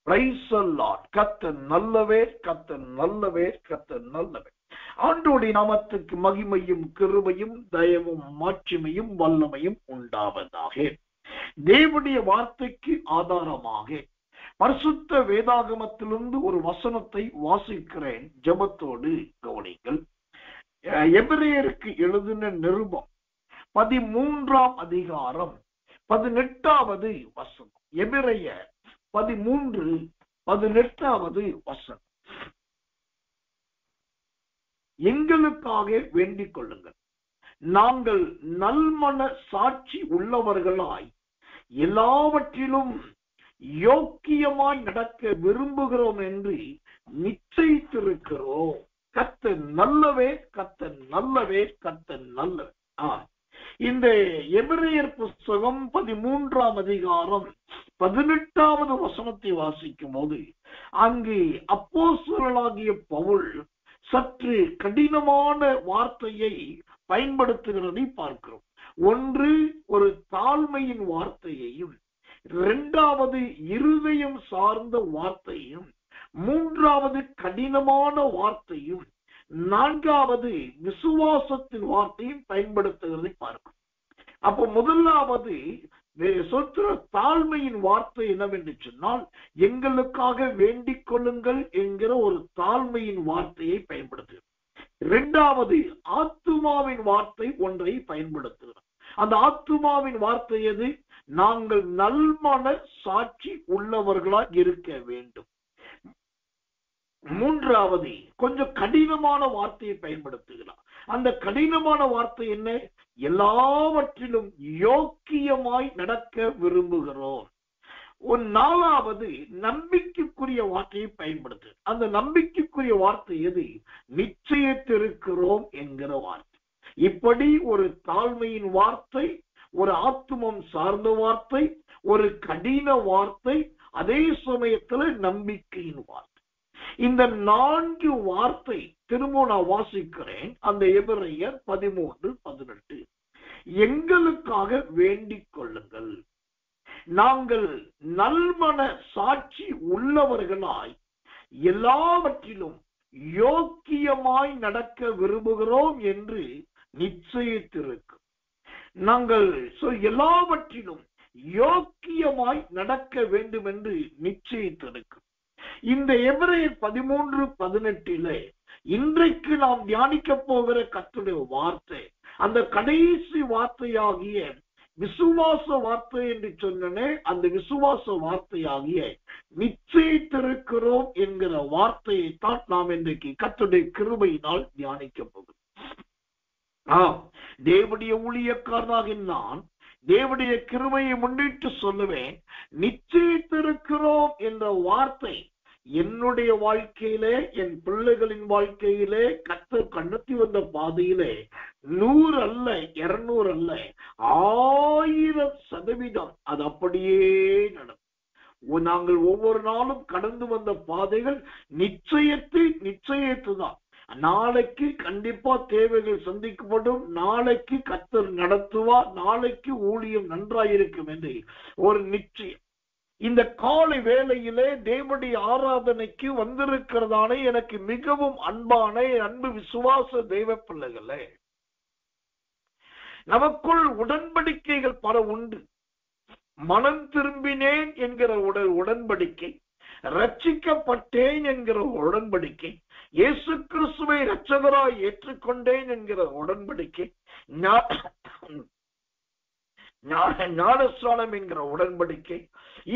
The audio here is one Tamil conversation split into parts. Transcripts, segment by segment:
Praise the Lord. கர்த்தர் நல்லவர், கர்த்தர் நல்லவர், கர்த்தர் நல்லவர். ஆண்டவருடைய நாமத்துக்கு மகிமையும் கிருபையும் தயவும் மாட்சிமையும் வல்லமையும் உண்டாவதாக. தேவனுடைய வார்த்தைக்கு ஆதாரமாக பரிசுத்த வேதாகமத்திலிருந்து ஒரு வசனத்தை வாசிக்கிறேன். ஜெபத்தோடு கவனிங்கள். எபிரேயருக்கு எழுதின நிருபம் 13ஆம் அதிகாரம் 18வது வசனம். எபிரேயர் 13:18வது வசனம். எங்களுக்காக வேண்டிக் கொள்ளுங்கள், நாங்கள் நல்மன சாட்சி உள்ளவர்களாய் எல்லாவற்றிலும் யோக்கியமாய் நடக்க விரும்புகிறோம் என்று நிச்சயித்திருக்கிறோம். கர்த்தர் நல்லவே, கர்த்தர் நல்லவே, கர்த்தர் நல்லவே. இந்த எபிரேயர் புஸ்தகம் 13ஆம் அதிகாரம் 18வது வசனத்தை வாசிக்கும் போது அங்கு அப்போஸ்தலனாகிய பவுல் சற்று கடினமான வார்த்தையை பயன்படுத்துகிறதை பார்க்கிறோம். ஒன்று ஒரு தாழ்மையின் வார்த்தையையும், இரண்டாவது இருதயம் சார்ந்த வார்த்தையும், மூன்றாவது கடினமான வார்த்தையும், நான்காவது விசுவாசத்தின் வார்த்தையும் பயன்படுத்துகிறதை பார்க்கிறோம். அப்போ முதலாவது தாழ்மையின் வார்த்தை என்னவென்று சொன்னால், எங்களுக்காக வேண்டிக் கொள்ளுங்கள் என்கிற ஒரு தாழ்மையின் வார்த்தையை பயன்படுத்துகிறோம். இரண்டாவது ஆத்துமாவின் வார்த்தை ஒன்றை பயன்படுத்துகிறோம். அந்த ஆத்துமாவின் வார்த்தை எது? நாங்கள் நல்மன சாட்சி உள்ளவர்களாக இருக்க வேண்டும். மூன்றாவது கொஞ்சம் கடினமான வார்த்தையை பயன்படுத்துகிறார். அந்த கடினமான வார்த்தை என்ன? எல்லாவற்றிலும் யோக்கியமாய் நடக்க விரும்புகிறோம். நாலாவது நம்பிக்கைக்குரிய வார்த்தையை பயன்படுத்து. அந்த நம்பிக்கைக்குரிய வார்த்தை எது? நிச்சயித்திருக்கிறோம் என்கிற வார்த்தை. இப்படி ஒரு தாழ்மையின் வார்த்தை, ஒரு ஆத்துமம் சார்ந்த வார்த்தை, ஒரு கடின வார்த்தை, அதே சமயத்தில் நம்பிக்கையின் வார்த்தை. இந்த 4 வார்த்தை திரும்ப நான் வாசிக்கிறேன். அந்த எபிரேயர் 13:18. எங்களுக்காக வேண்டிக் கொள்ளுங்கள், நாங்கள் நல்மன சாட்சி உள்ளவர்களாய் எல்லாவற்றிலும் யோக்கியமாய் நடக்க விரும்புகிறோம் என்று நிச்சயித்திருக்கும். நாங்கள் எல்லாவற்றிலும் யோக்கியமாய் நடக்க வேண்டும் என்று நிச்சயித்திருக்கும். இந்த எபிரேயர் 13:18 இன்றைக்கு நாம் தியானிக்க போகிற கர்த்தருடைய வார்த்தை, அந்த கடைசி வார்த்தையாகிய விசுவாச வார்த்தை என்று சொன்னனே, அந்த விசுவாச வார்த்தையாகிய நிச்சயித்திருக்கிறோம் என்கிற வார்த்தையை தான் நாம் இன்றைக்கு கர்த்தருடைய கிருபையினால் தியானிக்க போகிறோம். தேவனுடைய ஊழியக்காரனாக நான் தேவனுடைய கிருபையை முன்னிட்டு சொல்லுவேன், நிச்சயித்திருக்கிறோம் என்ற வார்த்தை என்னுடைய வாழ்க்கையிலே, என் பிள்ளைகளின் வாழ்க்கையிலே கர்த்தர் கண்டத்தி வந்த பாதையிலே 100 அல்ல, 200 அல்ல, 1000% அது அப்படியே நடக்கும். நாங்கள் ஒவ்வொரு நாளும் கடந்து வந்த பாதைகள் நிச்சயத்துதான். நாளைக்கு கண்டிப்பா தேவைகள் சந்திக்கப்படும், நாளைக்கு கர்த்தர் நடத்துவார், நாளைக்கு ஊழியம் நன்றாயிருக்கும் என்று ஒரு நிச்சயம். இந்த காலை வேளையிலே தேவனுடைய ஆராதனைக்கு வந்திருக்கிறதான எனக்கு மிகவும் அன்பான அன்பு விசுவாச தெய்வ பிள்ளைகளே, நமக்குள் உடன்படிக்கைகள் பல உண்டு. மனம் திரும்பினேன் என்கிற உடன்படிக்கை, ரட்சிக்கப்பட்டேன் என்கிற உடன்படிக்கை, இயேசு கிறிஸ்துவை இரட்சகராய் ஏற்றுக்கொண்டேன் என்கிற உடன்படிக்கை, ஞானஸ்நானம் என்கிற உடன்படிக்கை,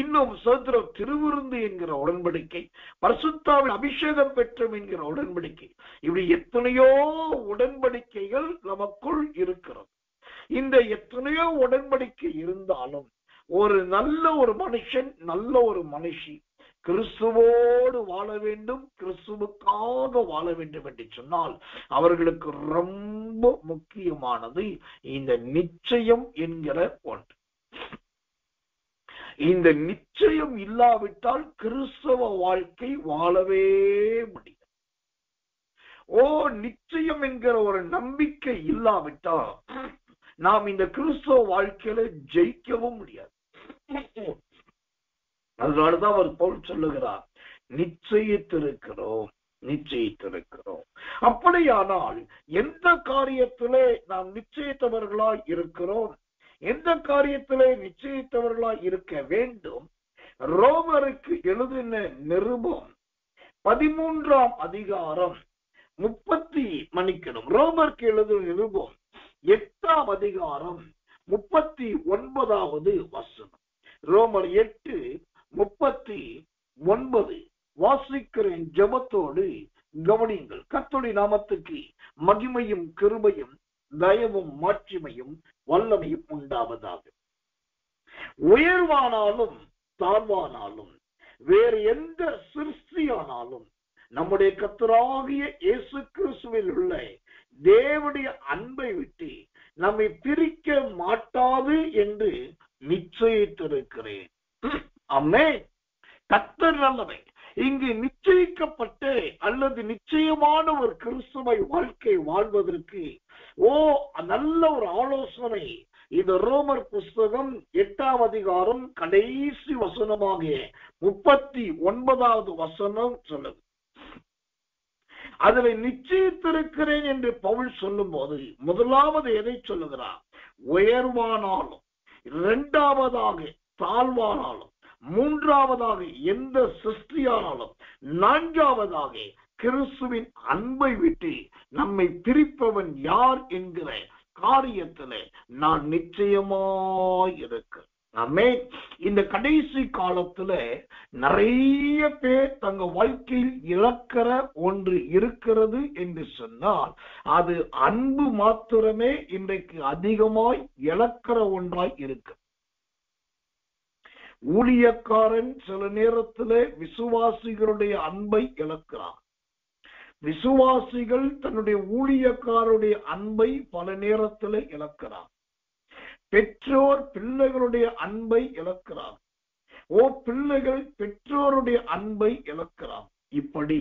இன்னும் சோதரம் திருவிருந்து என்கிற உடன்படிக்கை, பரிசுத்தாவின் அபிஷேகம் பெற்றோம் என்கிற உடன்படிக்கை, இப்படி எத்தனையோ உடன்படிக்கைகள் நமக்குள் இருக்கிறது. இந்த எத்தனையோ உடன்படிக்கை இருந்தாலும் ஒரு நல்ல ஒரு மனுஷன், நல்ல ஒரு மனுஷி கிறிஸ்துவோடு வாழ வேண்டும், கிறிஸ்துவுக்காக வாழ வேண்டும் என்று சொன்னால் அவர்களுக்கு ரொம்ப முக்கியமானது இந்த நிச்சயம் என்கிற ஒன்று. இந்த நிச்சயம் இல்லாவிட்டால் கிறிஸ்தவ வாழ்க்கை வாழவே முடியாது. நிச்சயம் என்கிற ஒரு நம்பிக்கை இல்லாவிட்டால் நாம் இந்த கிறிஸ்தவ வாழ்க்கையில ஜெயிக்கவும் முடியாது. அதனாலதான் அவர் பவுல் சொல்லுகிறார், நிச்சயித்திருக்கிறோம். அப்படியானால் எந்த காரியத்திலே நாம் நிச்சயித்தவர்களாய் இருக்கிறோம், எந்த காரியத்திலே நிச்சயித்தவர்களாய் இருக்க வேண்டும்? ரோமருக்கு எழுதின நிருபம் 13ஆம் அதிகாரம் ரோமருக்கு எழுதின நிருபம் 8ஆம் அதிகாரம் 39வது வசனம். ரோமர் 8:39 வாசிக்கிறேன். ஜெபத்தோடு கவனியுங்கள். கர்த்தருடைய நாமத்துக்கு மகிமையும் கிருபையும் தயவும் மாட்சிமையும் வல்லமையும் உண்டாவதாக. உயர்வானாலும் தாழ்வானாலும் வேறு எந்த சிருஷ்டியானாலும் நம்முடைய கர்த்தராகிய இயேசு கிறிஸ்துவில் உள்ள தேவனுடைய அன்பை விட்டு நம்மை பிரிக்க மாட்டாது என்று நிச்சயித்திருக்கிறேன். ஆமென். கர்த்தர் நல்லவர். இங்கு நிச்சயிக்கப்பட்ட அல்லது நிச்சயமான ஒரு கிறிஸ்துவை வாழ்க்கை வாழ்வதற்கு நல்ல ஒரு ஆலோசனை இந்த ரோமர் புஸ்தகம் 8ஆம் அதிகாரம் கடைசி வசனமாக 39வது வசனம் சொல்லுது. அதில் நிச்சயித்திருக்கிறேன் என்று பவுல் சொல்லும் போது முதலாவது எதை சொல்லுகிறார்? உயர்வானாலும், இரண்டாவதாக தாழ்வானாலும், மூன்றாவதாக எந்த சிருஷ்டியானாலும், நான்காவதாக கிறிஸ்துவின் அன்பை விட்டு நம்மை பிரிப்பவன் யார் என்கிற காரியத்திலே நான் நிச்சயமாயிருக்கிறேன். ஆமென். இந்த கடைசி காலத்துல நிறைய பேர் தங்க வாழ்க்கையில் இழக்கிற ஒன்று இருக்கிறது என்று சொன்னால் அது அன்பு மாத்திரமே இன்றைக்கு அதிகமாய் இழக்கிற ஒன்றாய் இருக்கு. ஊழியக்காரன் சில நேரத்தில் விசுவாசிகளுடைய அன்பை இழக்கிறார். விசுவாசிகள் தன்னுடைய ஊழியக்காரருடைய அன்பை பல நேரத்தில் இழக்கிறார். பெற்றோர் பிள்ளைகளுடைய அன்பை இழக்கிறார். பிள்ளைகள் பெற்றோருடைய அன்பை இழக்கிறார். இப்படி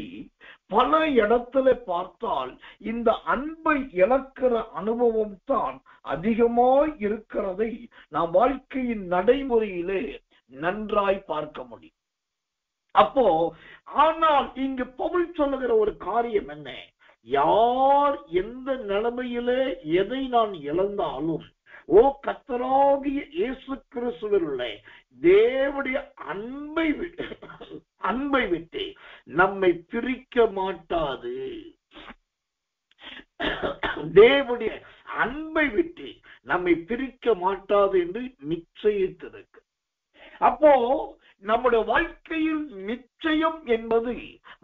பல இடத்துல பார்த்தால் இந்த அன்பை இழக்கிற அனுபவம் தான் அதிகமாய் இருக்கிறதை நாம் வாழ்க்கையின் நடைமுறையிலே நன்றாய் பார்க்க முடியும். ஆனால் இங்கு பவுல் சொல்லுகிற ஒரு காரியம் என்ன? யார் எந்த நிலைமையிலே எதை நான் இழந்தாலும் கர்த்தராகிய இயேசு கிறிஸ்துவில் உள்ள தேவனுடைய அன்பை விட்டு நம்மை பிரிக்க மாட்டாது. தேவனுடைய அன்பை விட்டு நம்மை பிரிக்க மாட்டாது என்று நிச்சயித்திருக்கு. நம்முடைய வாழ்க்கையில் நிச்சயம் என்பது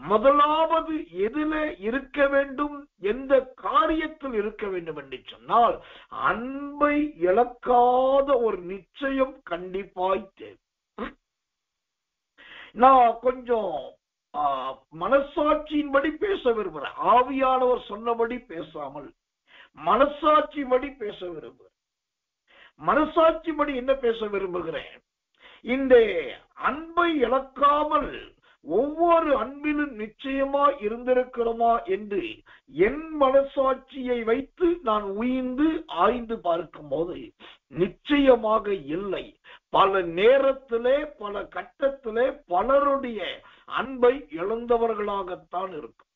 முதலாவது எதில இருக்க வேண்டும், எந்த காரியத்தில் இருக்க வேண்டும் என்று சொன்னால் அன்பை இழக்காத ஒரு நிச்சயம் கண்டிப்பாய் தேவை. நான் கொஞ்சம் மனசாட்சியின்படி பேச விரும்புகிறேன். ஆவியானவர் சொன்னபடி பேசாமல் மனசாட்சிபடி பேச விரும்புகிறேன். மனசாட்சிபடி என்ன பேச விரும்புகிறேன்? இந்த அன்பை இழக்காமல் ஒவ்வொரு அன்பிலும் நிச்சயமா இருந்திருக்கிறோமா என்று என் மனசாட்சியை வைத்து நான் உயிர்ந்து ஆய்ந்து பார்க்கும் போது நிச்சயமாக இல்லை. பல நேரத்திலே பல கட்டத்திலே பலருடைய அன்பை இழந்தவர்களாகத்தான் இருக்கும்.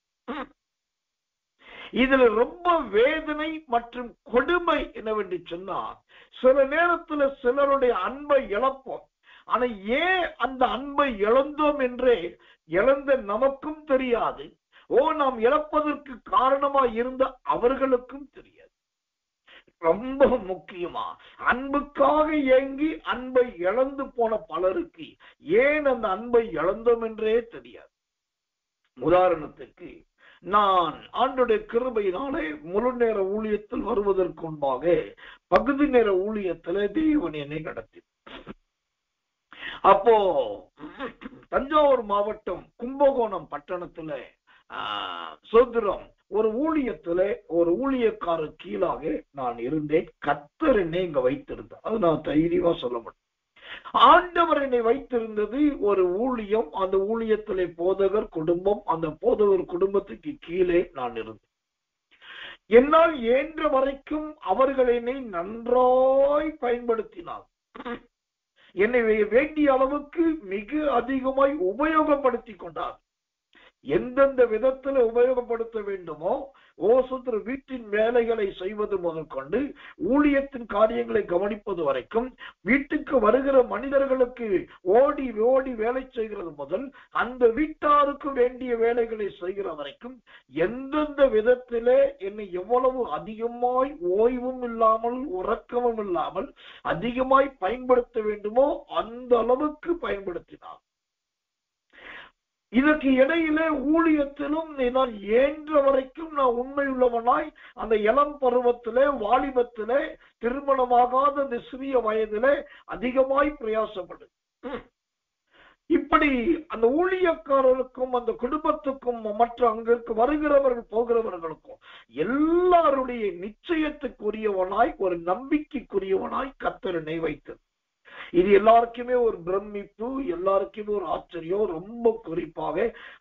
இதுல ரொம்ப வேதனை மற்றும் கொடுமை என்னவென்று சொன்னால் சில நேரத்தில் சிலருடைய அன்பை இழப்போம். ஆனா ஏன் அந்த அன்பை இழந்தோம் என்றே இழந்த நமக்கும் தெரியாது. நாம் இழப்பதற்கு காரணமா இருந்த அவர்களுக்கும் தெரியாது. ரொம்ப முக்கியமா அன்புக்காக ஏங்கி அன்பை இழந்து போன பலருக்கு ஏன் அந்த அன்பை இழந்தோம் என்றே தெரியாது. உதாரணத்துக்கு நான் ஆண்டோடைய கிருபையினாலே முழு நேர ஊழியத்தில் வருவதற்கு முன்பாக பகுதி நேர ஊழியத்திலே தேவன் என்னை நடத்தி. தஞ்சாவூர் மாவட்டம் கும்பகோணம் பட்டணத்துல சோதரம் ஒரு ஊழியத்துல ஒரு ஊழியக்காரர் கீழாக நான் இருந்தேன். கர்த்தர் என்னை இங்க வைத்திருந்தார். அது நான் தைரியமா சொல்ல முடியும். ஆண்டவர் என்னை வைத்திருந்தது ஒரு ஊழியம். அந்த ஊழியத்திலே போதகர் குடும்பம், அந்த போதகர் குடும்பத்துக்கு கீழே நான் இருந்தேன். என்னால் இயன்ற வரைக்கும் அவர்கள் என்னை நன்றாய் பயன்படுத்தினார். என்னை வேண்டிய அளவுக்கு மிக அதிகமாய் உபயோகப்படுத்தி கொண்டார். எந்தெந்த விதத்துல உபயோகப்படுத்த வேண்டுமோ ஓசத்திர வீட்டின் வேலைகளை செய்வது முதல் கொண்டு ஊழியத்தின் காரியங்களை கவனிப்பது வரைக்கும், வீட்டுக்கு வருகிற மனிதர்களுக்கு ஓடி ஓடி வேலை செய்கிறது முதல் அந்த வீட்டாருக்கு வேண்டிய வேலைகளை செய்கிற வரைக்கும் எந்தெந்த விதத்திலே என்னை எவ்வளவு அதிகமாய் ஓய்வும் இல்லாமல் உறக்கமும் இல்லாமல் அதிகமாய் பயன்படுத்த வேண்டுமோ அந்த அளவுக்கு பயன்படுத்தினார். இதற்கு இடையிலே ஊழியத்திலும் நான் ஏன்ற வரைக்கும் நான் உண்மையுள்ளவனாய் அந்த இளம் பருவத்திலே, வாலிபத்திலே, திருமணமாகாத அந்த சிறிய வயதிலே அதிகமாய் பிரயாசப்படு. இப்படி அந்த ஊழியக்காரருக்கும் அந்த குடும்பத்துக்கும் மற்ற அங்கிற்கு வருகிறவர்கள் போகிறவர்களுக்கும் எல்லாருடைய நிச்சயத்துக்குரியவனாய் ஒரு நம்பிக்கைக்குரியவனாய் கர்த்தர் என்னை வைத்தது. இது எல்லாருக்குமே ஒரு பிரமிப்பு, எல்லாருக்குமே ஒரு ஆச்சரியம். ரொம்ப குறிப்பாக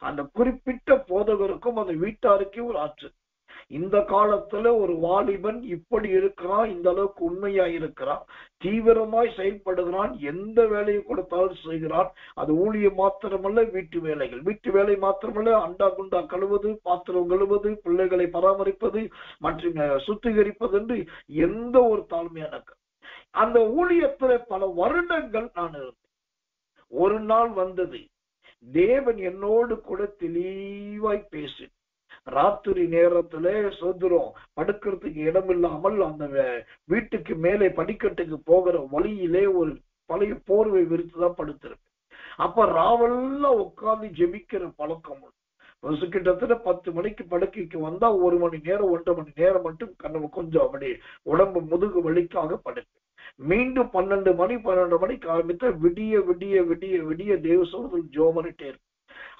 அந்த குறிப்பிட்ட போதகருக்கும் அந்த வீட்டாருக்கே ஒரு ஆச்சரியம். இந்த காலத்துல ஒரு வாலிபன் இப்படி இருக்கிறான், இந்த அளவுக்கு உண்மையா இருக்கிறான், தீவிரமாய் செயல்படுகிறான், எந்த வேலையை கொடுத்தாலும் செய்கிறான். அது ஊழியம் மாத்திரமல்ல, வீட்டு வேலைகள், வீட்டு வேலை மாத்திரமல்ல, அண்டா குண்டா கழுவது, பாத்திரம் கழுவது, பிள்ளைகளை பராமரிப்பது மற்றும் சுத்திகரிப்பது என்று எந்த ஒரு தாழ்மையான அந்த ஊழியத்துல பல வருடங்கள் நான் இருந்தேன். ஒரு நாள் வந்தது, தேவன் என்னோடு கூட தெளிவாய் பேசி, ராத்திரி நேரத்துல சோதரம் படுக்கிறதுக்கு இடம் இல்லாமல் அந்த வீட்டுக்கு மேலே படிக்கட்டுக்கு போகிற வழியிலே ஒரு பழைய போர்வை விரித்துதான் படுத்திருப்பேன். அப்ப ராவெல்லாம் உட்கார்ந்து ஜெபிக்கிற பழக்கம் கிட்டத்தட்ட 10 மணிக்கு படுக்கைக்கு வந்தா 1 மணி நேரம் 1.5 மணி நேரம் மட்டும் கண்ணு கொஞ்சம் அப்படி உடம்பு முதுகு வலிக்காக படுப்பேன். மீண்டும் 12 மணிக்கு ஆரம்பித்த விடிய விடிய விடிய விடிய தேவ சோதரில் ஜோமனிட்டே இருக்கு.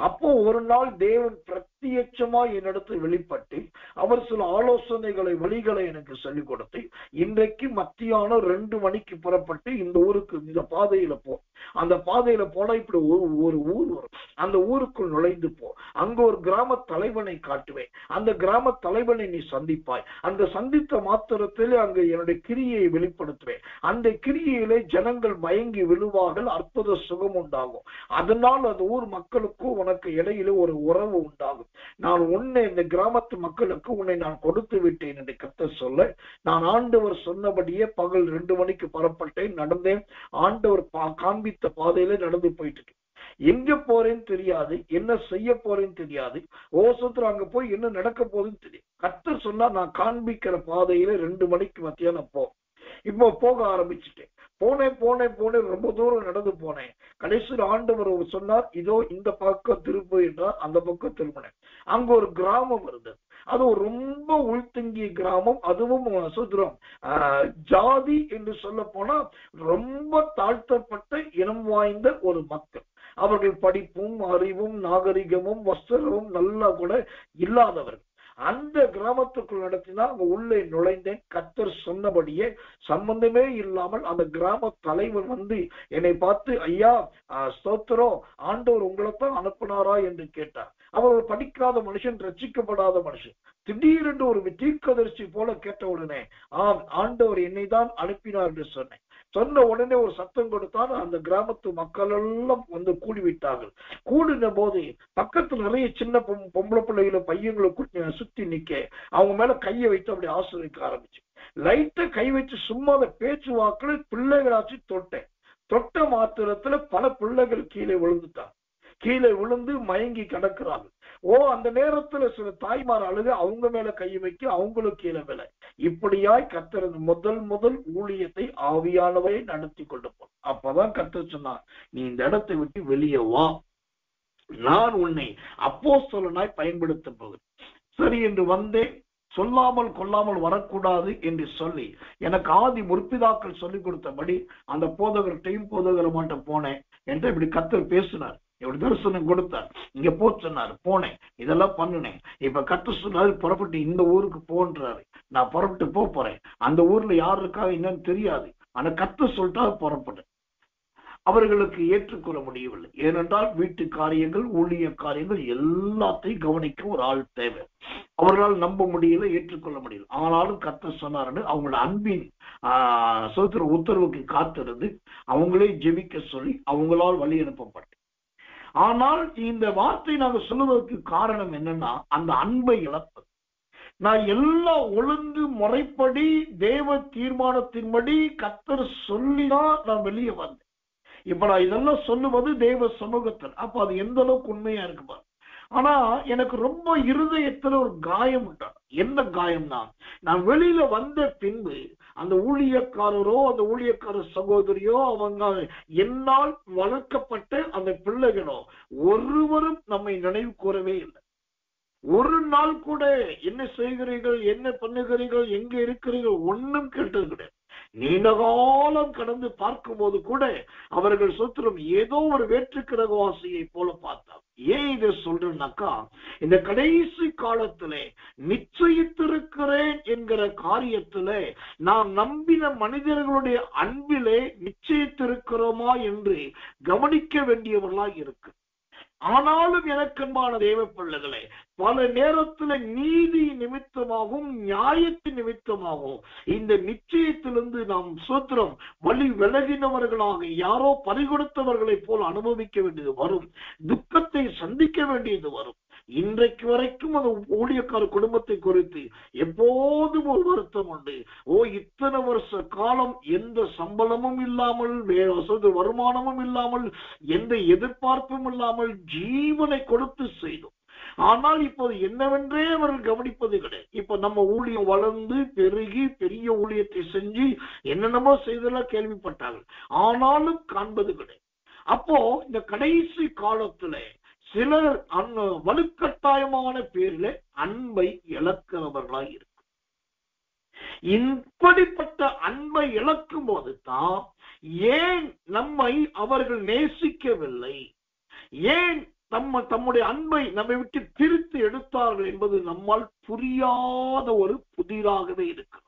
அப்போ ஒரு நாள் தேவன் பிரத்யட்சமா என்னிடத்தில் வெளிப்பட்டு அவர் சில ஆலோசனைகளை, வழிகளை எனக்கு சொல்லிக் கொடுத்து, இன்றைக்கு மத்தியானம் 2 மணிக்கு புறப்பட்டு இந்த ஊருக்கு, இந்த பாதையில போ, அந்த பாதையில போனா இப்படி ஒரு ஊர் வரும், அந்த ஊருக்குள் நுழைந்து போ, அங்க ஒரு கிராம தலைவனை காட்டுவேன், அந்த கிராம தலைவனை நீ சந்திப்பாய், அந்த சந்தித்த மாத்திரத்திலே அங்க என்னுடைய கிரியை வெளிப்படுத்துவேன், அந்த கிரியையிலே ஜனங்கள் மயங்கி விழுவார்கள், அற்புத சுகம் உண்டாகும், அதனால் அந்த ஊர் மக்களுக்கும் உனக்கு இடையில ஒரு உறவு உண்டாகும். நான் உன்னை இந்த கிராமத்து மக்களுக்கு உன்னை நான் கொடுத்து விட்டேன் என்று கர்த்தர் சொல்ல, நான் ஆண்டவர் சொன்னபடியே பகல் 2 மணிக்கு புறப்பட்டேன், நடந்தேன். ஆண்டவர் காண்பித்த பாதையில நடந்து போயிட்டு இருக்கேன். எங்க போறேன்னு தெரியாது, என்ன செய்ய போறேன்னு தெரியாது, ஓசத்துல அங்க போய் என்ன நடக்க போகுதுன்னு தெரியும். கர்த்தர் சொன்னா நான் காண்பிக்கிற பாதையில 2 மணிக்கு மத்தியானம் போ. இப்போ போக ஆரம்பிச்சுட்டேன். போனேன் ரொம்ப தூரம் நடந்து போனேன். கடைசியில் ஆண்டவர் சொன்னார், இதோ இந்த பக்கம் திரும்ப என்றார். அந்த பக்கம் திரும்பினேன். அங்க ஒரு கிராமம் இருந்தது. அது ஒரு ரொம்ப உள்தங்கிய கிராமம். அதுவும் சுதரம் ஜாதி என்று சொல்ல போனா ரொம்ப தாழ்த்தப்பட்ட இனம் வாய்ந்த ஒரு மக்கள். அவர்கள் படிப்பும் அறிவும் நாகரிகமும் வஸ்திரமும் நல்லா கூட இல்லாதவர்கள். அந்த கிராமத்துக்குள் நடத்தினா அங்க உள்ளே நுழைந்தேன். கர்த்தர் சொன்னபடியே சம்பந்தமே இல்லாமல் அந்த கிராம தலைவர் வந்து என்னை பார்த்து, ஐயா ஸ்தோத்திரம், ஆண்டவர் உங்களைத்தான் அனுப்பினாரா என்று கேட்டார். அவர் ஒரு படிக்காத மனுஷன், ரட்சிக்கப்படாத மனுஷன். திடீரென்று ஒரு தீர்க்கதரிசி போல கேட்ட உடனே, ஆம் ஆண்டவர் என்னை தான் அனுப்பினார் என்று சொன்னேன். சொன்ன உடனே ஒரு சத்தம் கொடுத்தான். அந்த கிராமத்து மக்கள் எல்லாம் வந்து கூடிவிட்டார்கள். கூடின போது பக்கத்துல நிறைய சின்ன பொம்பளை பிள்ளைகளை பையங்களை சுத்தி நிக்க அவங்க மேல கையை வைத்து அப்படி ஆசிரியக்க ஆரம்பிச்சு. லைட்டா கை வச்சு சும்மா அந்த பேச்சுவாக்கள் பிள்ளைகளாச்சு தொட்ட மாத்திரத்துல பல பிள்ளைகள் கீழே விழுந்துட்டாங்க. கீழே விழுந்து மயங்கி கிடக்கிறார்கள். அந்த நேரத்துல சில தாய்மார் அழுது அவங்க மேல கை வைக்க அவங்களுக்கு கீழே விலை. இப்படியாய் கர்த்தர் முதல் ஊழியத்தை ஆவியானவரை நடத்தி கொண்டு போ. அப்பதான் கர்த்தர் சொன்னார், நீ இந்த இடத்தை விட்டு வெளியே வா, நான் உன்னை அப்போஸ்தலனாய் பயன்படுத்த போகிறேன். சரி என்று வந்தேன். சொல்லாமல் கொள்ளாமல் வரக்கூடாது என்று சொல்லி எனக்கு ஆதி முற்பிதாக்கள் சொல்லிக் கொடுத்தபடி அந்த போதகர்கிட்டையும் போதகரமாட்ட போனேன் என்று இப்படி கர்த்தர் பேசினார். இப்படி தரிசனம் கொடுத்தார். இங்க போ சொன்னாரு, போனேன், இதெல்லாம் பண்ணினேன். இப்ப கர்த்தர் சொன்னாரு, புறப்பட்டு இந்த ஊருக்கு போன்றாரு. நான் புறப்பட்டு போறேன். அந்த ஊர்ல யாரு இருக்காங்க என்னன்னு தெரியாது, ஆனா கர்த்தர் சொல்லிட்டா புறப்பட்டேன். அவர்களுக்கு ஏற்றுக்கொள்ள முடியவில்லை. ஏனென்றால் வீட்டு காரியங்கள், ஊழிய காரியங்கள் எல்லாத்தையும் கவனிக்க ஒரு ஆள் தேவை. அவர்களால் நம்ப முடியல, ஏற்றுக்கொள்ள முடியல. ஆனாலும் கர்த்தர் சொன்னாருன்னு அவங்களோட அன்பின் சோத்திர உத்தரவுக்கு காத்திருந்து அவங்களே ஜெபிக்க சொல்லி அவங்களால் வழி அனுப்பப்பட்டு. ஆனால் இந்த வார்த்தை நாங்கள் சொல்லுவதற்கு காரணம் என்னன்னா, அந்த அன்பை இழப்பது. நான் எல்லாம் ஒழுங்கு முறைப்படி தேவ தீர்மானத்தின்படி கர்த்தர் சொல்லிதான் நான் வெளியே வந்தேன். இப்ப நான் இதெல்லாம் சொல்லுவது தேவ சமூகத்தில். அப்ப அது எந்த அளவுக்கு உண்மையா இருக்கு பாரு. ஆனா எனக்கு ரொம்ப இருதயத்துல ஒரு காயம் உண்டா. என்ன காயம்னா, நான் வெளியில வந்த பின்பு அந்த ஊழியக்காரரோ அந்த ஊழியக்கார சகோதரியோ அவங்க என்னால் வளர்க்கப்பட்ட அந்த பிள்ளைகளோ ஒருவரும் நம்மை நினைவு கூறவே இல்லை. ஒரு நாள் கூட என்ன செய்கிறீர்கள், என்ன பண்ணுகிறீர்கள், எங்க இருக்கிறீர்கள் ஒன்னும் கேட்டது கிடையாது. நீண்ட காலம் கடந்து பார்க்கும் போது கூட அவர்கள் சொத்திரம் ஏதோ ஒரு வேற்றுக்கிரகவாசியை போல பார்த்தார். ஏன் இதை சொல்றேன்னாக்கா, இந்த கடைசி காலத்திலே நிச்சயித்திருக்கிறேன் என்கிற காரியத்திலே நாம் நம்பின மனிதர்களுடைய அன்பிலே நிச்சயித்திருக்கிறோமா என்று கவனிக்க வேண்டியவர்களாக இருக்கு. ஆனாலும் எனக்கன்பான தேவ பிள்ளைகளே, பல நேரத்துல நீதி நிமித்தமாகவும் நியாயத்தின் நிமித்தமாகவும் இந்த நிச்சயத்திலிருந்து நாம் சூத்திரம் வழி விலகினவர்களாக யாரோ பறிகொடுத்தவர்களை போல் அனுபவிக்க வேண்டியது வரும். துக்கத்தை சந்திக்க வேண்டியது வரும். இன்றைக்கு வரைக்கும் அந்த ஊழியக்கார குடும்பத்தை குறித்து எப்போதும் ஒரு வருத்தம் உண்டு. இத்தனை வருஷ காலம் எந்த சம்பளமும் இல்லாமல், வருமானமும் இல்லாமல், எந்த எதிர்பார்ப்பும் இல்லாமல் ஜீவனை கொடுத்து செய்தோம். ஆனால் இப்போது என்னவென்றே அவர்கள் கவனிப்பது கிடையாது. இப்ப நம்ம ஊழியம் வளர்ந்து பெருகி பெரிய ஊழியத்தை செஞ்சு என்னென்னமோ செய்தெல்லாம் கேள்விப்பட்டார்கள், ஆனாலும் காண்பது கிடையாது. அப்போ இந்த கடைசி காலத்துல சிலர் வலுக்கட்டாயமான பேரில அன்பை இழக்கிறவர்களாய் இருக்கு. இப்படிப்பட்ட அன்பை இழக்கும் போது தான் ஏன் நம்மை அவர்கள் நேசிக்கவில்லை, ஏன் தம்முடைய அன்பை நம்மை விட்டு பிரித்து எடுத்தார்கள் என்பது நம்மால் புரியாத ஒரு புதிராகவே இருக்கு.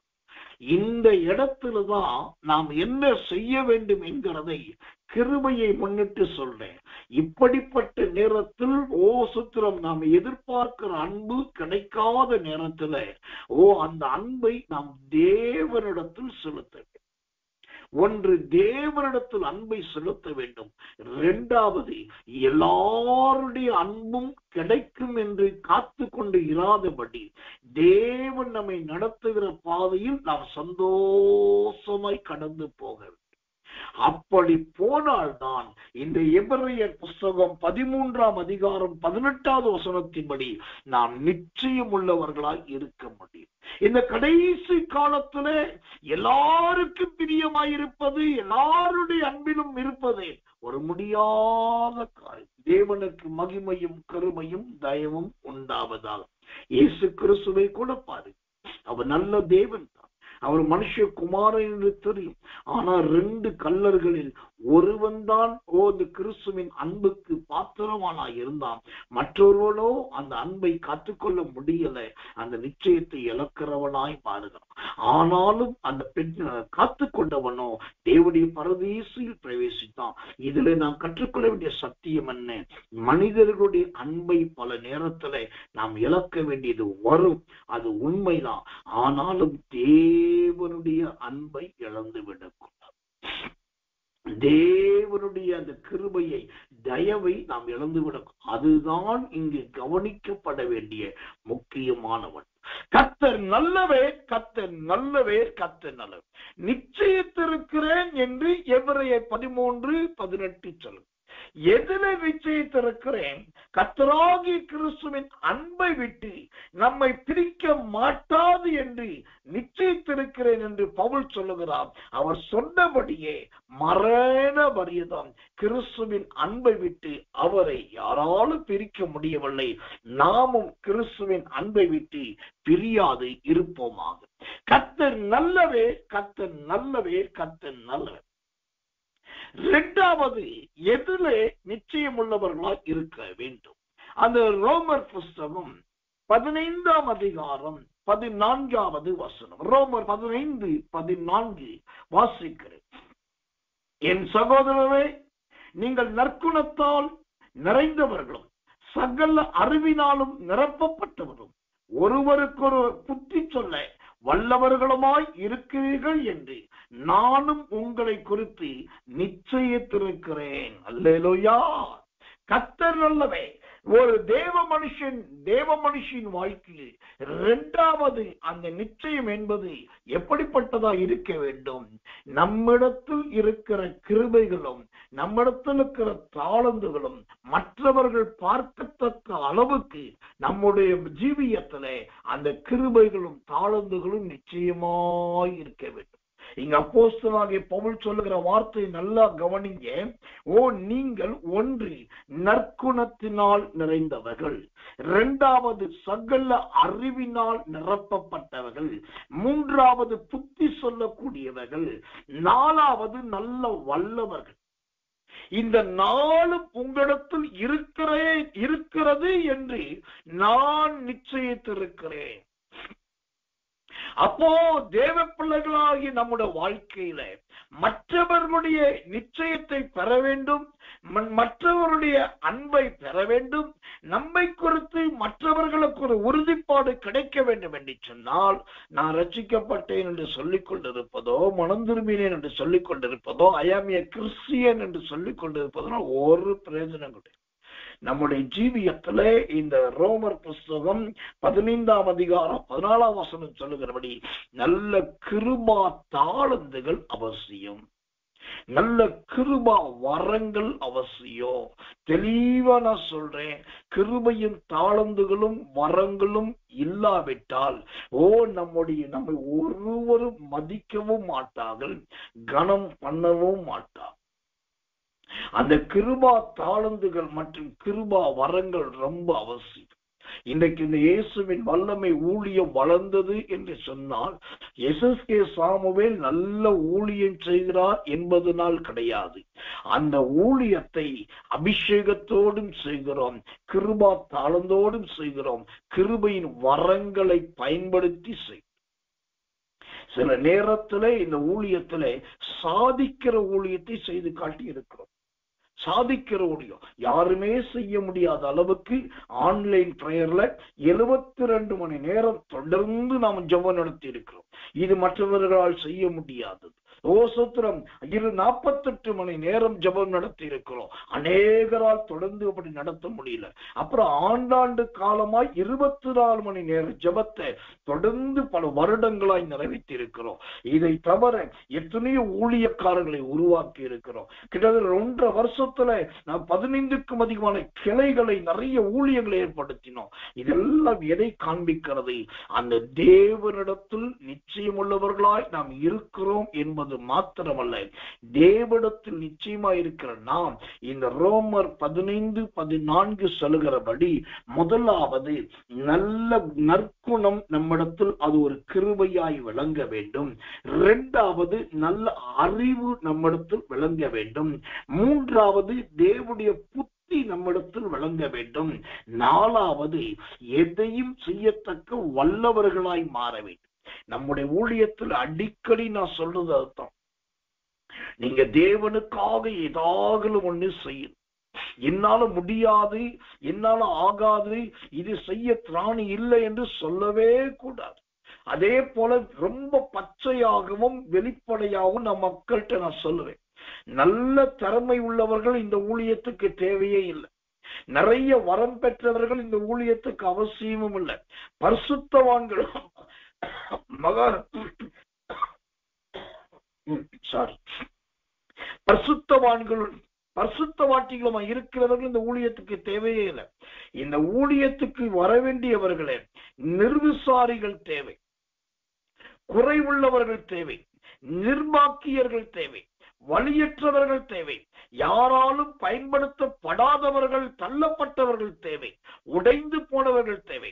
இந்த இடத்துலதான் நாம் என்ன செய்ய வேண்டும் என்கிறதை கிருபையை முன்னிட்டு சொல்றேன். இப்படிப்பட்ட நேரத்தில் சுத்திரம் நாம் எதிர்பார்க்கிற அன்பு கிடைக்காத நேரத்துல அந்த அன்பை நாம் தேவனிடத்தில் செலுத்த வேண்டும். ஒன்று, தேவனிடத்தில் அன்பை செலுத்த வேண்டும். இரண்டாவது, எல்லாருடைய அன்பும் கிடைக்கும் என்று காத்து கொண்டு இராதபடி தேவன் நம்மை நடத்துகிற பாதையில் நாம் சந்தோஷமாய் கடந்து போக வேண்டும். அப்படி போனால்தான் இந்த எபிரேயர் புஸ்தகம் 13ஆம் அதிகாரம் 18வது வசனத்தின்படி நாம் நிச்சயம் உள்ளவர்களாய் இருக்க முடியும். இந்த கடைசி காலத்துல எல்லாருக்கும் பிரியமாயிருப்பது, எல்லாருடைய அன்பிலும் இருப்பதே ஒரு முடியாத காரியம். தேவனுக்கு மகிமையும் கருமையும் தயவும் உண்டாவதால். இயேசு கிறிஸ்துவை கூட பாரு, அவர் நல்ல தேவன் தான், அவர் மனுஷகுமாரன் என்று தெரியும். ஆனா 2 கல்லர்களில் ஒருவன் தான் இந்த கிறிஸ்துவின் அன்புக்கு பாத்திரமானா இருந்தான். மற்றொருவனோ அந்த அன்பை காத்துக்கொள்ள முடியல, அந்த நிச்சயத்தை இழக்கிறவனாய் பாருகிறான். ஆனாலும் அந்த பெண் காத்துக்கொண்டவனோ தேவனுடைய பரதேசில் பிரவேசித்தான். இதுல நாம் கற்றுக்கொள்ள வேண்டிய சத்தியம் என்ன? மனிதர்களுடைய அன்பை பல நேரத்துல நாம் இழக்க வேண்டியது வரும், அது உண்மைதான். ஆனாலும் தேவனுடைய அன்பை இழந்து விடக்கூடாது. தேவனுடைய அந்த கிருபையை, தயவை நாம் இழந்துவிடும். அதுதான் இங்கு கவனிக்கப்பட வேண்டிய முக்கியமானவன். கர்த்தர் நல்லவே, கர்த்தர் நல்லவே, கர்த்தர் நல்லவே. நிச்சயித்திருக்கிறேன் என்று எபிரேயர் 13:18 சொல்லும். எதில நிச்சயித்திருக்கிறேன்? கர்த்தராகிய கிறிஸ்துவின் அன்பை விட்டு நம்மை பிரிக்க மாட்டாது என்று நிச்சயித்திருக்கிறேன் என்று பவுல் சொல்லுகிறார். அவர் சொன்னபடியே மரண பரியந்தம் கிறிஸ்துவின் அன்பை விட்டு அவரை யாராலும் பிரிக்க முடியவில்லை. நாமும் கிறிஸ்துவின் அன்பை விட்டு பிரியாது இருப்போமாக. கர்த்தர் நல்லவே, கர்த்தர் நல்லவே, கர்த்தர் நல்லவே. இரண்டாவது, எதிலே நிச்சயம் உள்ளவர்களாக இருக்க வேண்டும்? அந்த ரோமர் புஸ்தகம் 15ஆம் அதிகாரம் 14வது வசனம். ரோமர் 15:14 வாசிக்கிறேன். என் சகோதரரே, நீங்கள் நற்குணத்தால் நிறைந்தவர்களும் சகல அறிவினாலும் நிரப்பப்பட்டவரும் ஒருவருக்கொருவர் புத்தி சொல்ல வல்லவர்களுமாய் இருக்கிறீர்கள் என்று நானும் உங்களை குறித்து நிச்சயித்திருக்கிறேன். அல்லேலூயா. கர்த்தர் நல்லவே. ஒரு தேவ மனுஷின் வாழ்க்கையில் இரண்டாவது அந்த நிச்சயம் என்பது எப்படிப்பட்டதா இருக்க வேண்டும்? நம்மிடத்தில் இருக்கிற கிருபைகளும் நம்மிடத்தில் இருக்கிற தாளந்துகளும் மற்றவர்கள் பார்க்கத்தக்க அளவுக்கு நம்முடைய ஜீவியத்திலே அந்த கிருபைகளும் தாளந்துகளும் நிச்சயமாய் இருக்க வேண்டும். இங்க அப்போஸ்தலனாகிய பவுல் சொல்லுகிற வார்த்தை நல்லா கவனிங்க. நீங்கள் ஒன்று நற்குணத்தினால் நிறைந்தவர்கள், இரண்டாவது சகல அறிவினால் நிரப்பப்பட்டவர்கள், மூன்றாவது புத்தி சொல்லக்கூடியவர்கள், நாலாவது நல்ல வல்லவர்கள். இந்த நாளும் உங்களிடத்தில் இருக்கிறது என்று நான் நிச்சயித்திருக்கிறேன். அப்போ தேவ பிள்ளைகளாகி நம்முடைய வாழ்க்கையில மற்றவர்களுடைய நிச்சயத்தை பெற வேண்டும், மற்றவருடைய அன்பை பெற வேண்டும், நம்மை குறித்து மற்றவர்களுக்கு ஒரு உறுதிப்பாடு கிடைக்க வேண்டும் என்று சொன்னால், நான் ரட்சிக்கப்பட்டேன் என்று சொல்லிக் கொண்டிருப்பதோ, மனம் திரும்பினேன் என்று சொல்லிக் கொண்டிருப்பதோ, ஐ ஆம் ஏ கிறிஸ்டியன் என்று சொல்லிக் கொண்டிருப்பதோ ஒரு பிரயோஜனம் கிடையாது. நம்முடைய ஜீவியத்துல இந்த ரோமர் புஸ்தகம் 15ஆம் அதிகாரம் 14ஆம் வசனம் சொல்லுகிறபடி நல்ல கிருபா தாளந்துகள் அவசியம், நல்ல கிருபா வரங்கள் அவசியம். தெளிவா நான் சொல்றேன், கிருபையும் தாளந்துகளும் வரங்களும் இல்லாவிட்டால் நம்மை ஒருவரும் மதிக்கவும் மாட்டார்கள், கனம் பண்ணவும் மாட்டார்கள். அந்த கிருபா தாளந்துகள் மற்றும் கிருபா வரங்கள் ரொம்ப அவசியம். இன்றைக்கு இந்த இயேசுவின் வல்லமை ஊழியம் வளர்ந்தது என்று சொன்னால் எஸ்எஸ்கே சாமுவேல் நல்ல ஊழியம் செய்கிறார் என்பதனால் கிடையாது. அந்த ஊழியத்தை அபிஷேகத்தோடும் செய்கிறோம், கிருபா தாளந்தோடும் செய்கிறோம், கிருபையின் வரங்களை பயன்படுத்தி செய்கிறோம். சில நேரத்திலே இந்த ஊழியத்திலே சாதிக்கிற ஊழியத்தை செய்து காட்டி இருக்கிறோம். சாதிக்கிற ஊழியம் யாருமே செய்ய முடியாத அளவுக்கு ஆன்லைன் பிரேயர்ல 72 மணி நேரம் தொடர்ந்து நாம் ஜெபம் நடத்தி இருக்கிறோம். இது மற்றவர்களால் செய்ய முடியாதது. சோத்திரம் 48 மணி நேரம் ஜெபம் நடத்தி இருக்கிறோம். அநேகரால் தொடர்ந்து அப்படி நடத்த முடியல. அப்புறம் ஆண்டாண்டு காலமாய் 24 மணி நேரம் ஜெபத்தை தொடர்ந்து பல வருடங்களாய் நிறைவேற்றி இருக்கிறோம். இதை தவிர எத்தனையோ ஊழியக்காரர்களை உருவாக்கி இருக்கிறோம். கிட்டத்தட்ட 1.5 வருஷத்துல நாம் 15க்கும் அதிகமான கிளைகளை, நிறைய ஊழியங்களை ஏற்படுத்தினோம். இதெல்லாம் எதை காண்பிக்கிறது? அந்த தேவனிடத்தில் நிச்சயமுள்ளவர்களாய் நாம் இருக்கிறோம் என்பது மாத்திரமல்ல, தேவனிடத்தில் நிச்சயமா இருக்கிற நாம் இந்த ரோமர் 15:14 சொல்லுகிறபடி முதலாவது நல்ல நற்குணம் நம்மிடத்தில் அது ஒரு கிருபையாய் விளங்க வேண்டும், இரண்டாவது நல்ல அறிவு நம்மிடத்தில் விளங்க வேண்டும், மூன்றாவது தேவனுடைய புத்தி நம்மிடத்தில் விளங்க வேண்டும், நாலாவது எதையும் செய்யத்தக்க வல்லவர்களாய் மாற வேண்டும். நம்முடைய ஊழியத்தில் அடிக்கடி நான் சொல்றது அதுதான். நீங்க தேவனுக்காக ஏதாவது ஒண்ணு செய்யணும். என்னால முடியாது, என்னால ஆகாது, இது செய்ய திராணி இல்லை என்று சொல்லவே கூடாது. அதே போல ரொம்ப பச்சையாகவும் வெளிப்படையாகவும் நான் மக்கள்கிட்ட நான் சொல்லுவேன், நல்ல திறமை உள்ளவர்கள் இந்த ஊழியத்துக்கு தேவையே இல்லை. நிறைய வரம் பெற்றவர்கள் இந்த ஊழியத்துக்கு அவசியமும் இல்லை. பரிசுத்தவான்கள் பரிசுத்தவாட்டிகளும் இருக்கிறவர்கள் இந்த ஊழியத்துக்கு தேவையே இல்லை. இந்த ஊழியத்துக்கு வர வேண்டியவர்களே நிர்விசாரிகள் தேவை, குறைவுள்ளவர்கள் தேவை, நிர்பாக்கியர்கள் தேவை, வழியற்றவர்கள் தேவை, யாராலும் பயன்படுத்தப்படாதவர்கள், தள்ளப்பட்டவர்கள் தேவை, உடைந்து போனவர்கள் தேவை.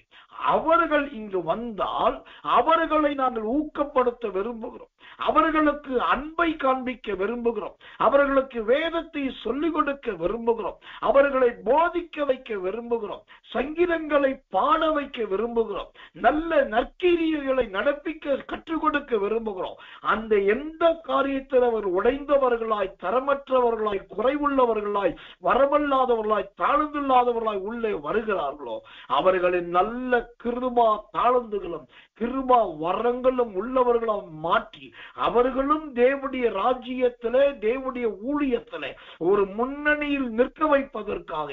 அவர்கள் இங்கு வந்தால் அவர்களை நாங்கள் ஊக்கப்படுத்த விரும்புகிறோம். அவர்களுக்கு அன்பை காண்பிக்க விரும்புகிறோம். அவர்களுக்கு வேதத்தை சொல்லிக் கொடுக்க விரும்புகிறோம். அவர்களை போதிக்க வைக்க விரும்புகிறோம். சங்கீதங்களை பாட வைக்க விரும்புகிறோம். நல்ல நற்கிரியைகளை நடப்பிக்க கற்றுக் கொடுக்க விரும்புகிறோம். அந்த எந்த காரியத்தில் அவர் உடைந்தவர்களாய், தரமற்றவர்களாய், குறைவுள்ளவர்களாய், வரவல்லாதவர்களாய், தாழ்ந்துள்ளாதவர்களாய் உள்ளே வருகிறார்களோ அவர்களின் நல்ல கிருபா தாழ்ந்துகளும் கிருபா வரங்களும் உள்ளவர்களால் மாற்றி அவர்களும் தேவனுடைய ராஜ்யத்திலே, தேவனுடைய ஊழியத்திலே ஒரு முன்னணியில் நிற்க வைப்பதற்காக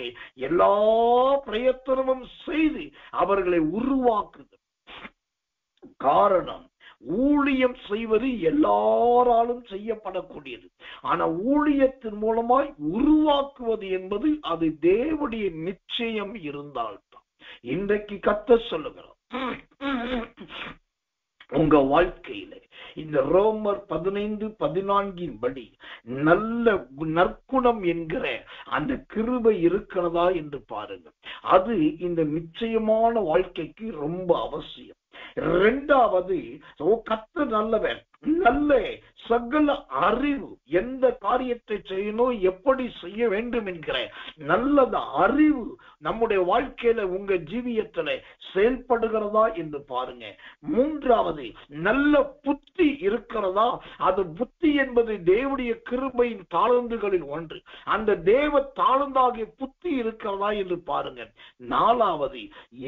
எல்லா பிரயத்தனமும் செய்து அவர்களை உருவாக்குது. காரணம், ஊழியம் செய்வது எல்லாராலும் செய்யப்படக்கூடியது. ஆனா ஊழியத்தின் மூலமாய் உருவாக்குவது என்பது அது தேவனுடைய நிச்சயம் இருந்தால்தான். இன்றைக்கு கர்த்தர் சொல்லுகிறார், உங்க வாழ்க்கையில இந்த ரோமர் 15:14 படி நல்ல நற்குணம் என்கிற அந்த கிருபை இருக்கிறதா என்று பாருங்கள். அது இந்த நிச்சயமான வாழ்க்கைக்கு ரொம்ப அவசியம். இரண்டாவது, கர்த்தர் நல்லவர், நல்ல சகல அறிவு, எந்த காரியத்தை செய்யணும், எப்படி செய்ய வேண்டும் என்கிற நல்லத அறிவு நம்முடைய வாழ்க்கையில உங்க ஜீவியத்துல செயல்படுகிறதா என்று பாருங்க. மூன்றாவது, நல்ல புத்தி இருக்கிறதா? அது புத்தி என்பது தேவனுடைய கிருபையின் தாளந்துகளில் ஒன்று. அந்த தேவ தாளந்தாகிய புத்தி இருக்கிறதா என்று பாருங்க. நாலாவது,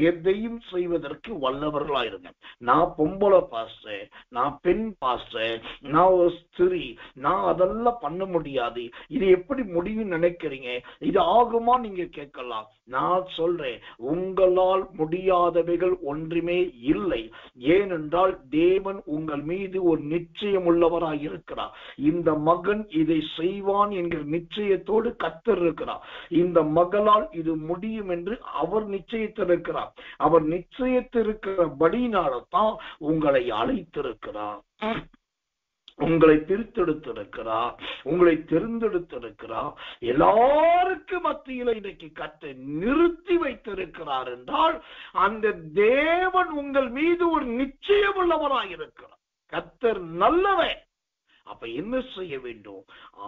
எதையும் செய்வதற்கு வல்லவர்களாயிருங்க. நான் பொம்பளை பாஸ்டர், நான் பெண் பாஸ்டர், நான் ஒரு ஸ்திரீ, நான் அதெல்லாம் பண்ண முடியாது, இது எப்படி முடியும் நினைக்கிறீங்க, இது ஆகுமா நீங்க கேட்கலாம். நான் சொல்றேன், உங்களால் முடியாதவைகள் ஒன்றுமே இல்லை. ஏனென்றால் தேவன் உங்கள் மீது ஒரு நிச்சயம் உள்ளவராய் இருக்கிறார். இந்த மகன் இதை செய்வான் என்கிற நிச்சயத்தோடு கர்த்தர் இருக்கிறார். இந்த மகளால் இது முடியும் என்று அவர் நிச்சயித்திருக்கிறார். அவர் நிச்சயித்திருக்கிறபடினால்தான் உங்களை அழைத்திருக்கிறார், உங்களை பிரித்தெடுத்திருக்கிறார், உங்களை தெரிந்தெடுத்திருக்கிறார். எல்லாருக்கும் மத்தியில இன்றைக்கு கர்த்தர் நிறுத்தி வைத்திருக்கிறார் என்றால் அந்த தேவன் உங்கள் மீது ஒரு நிச்சயம் உள்ளவராயிருக்கிறார். கர்த்தர் நல்லவன். அப்ப என்ன செய்ய வேண்டும்?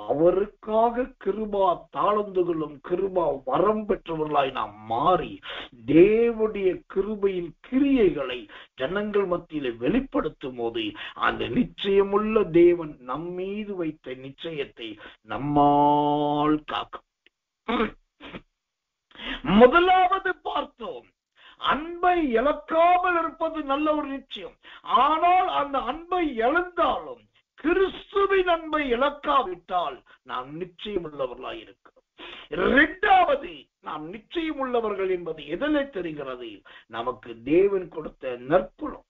அவருக்காக கிருபா தாளந்துகளும் கிருபா வரம் பெற்றவர்களாய் நாம் மாறி தேவனுடைய கிருபையின் கிரியைகளை ஜனங்கள் மத்தியில வெளிப்படுத்தும் போது அந்த நிச்சயமுள்ள தேவன் நம் மீது வைத்த நிச்சயத்தை நம்மால் காக்க. முதலாவது பார்த்தோம், அன்பை இழக்காமல் இருப்பது நல்ல ஒரு நிச்சயம். ஆனால் அந்த அன்பை இழந்தாலும் கிறிஸ்துவின் அன்பை இழக்காவிட்டால் நாம் நிச்சயம் உள்ளவர்களாய் இருக்கிறோம். இரண்டாவது, நாம் நிச்சயம் உள்ளவர்கள் என்பது எதிலே தெரிகிறது? நமக்கு தேவன் கொடுத்த நற்குணம்,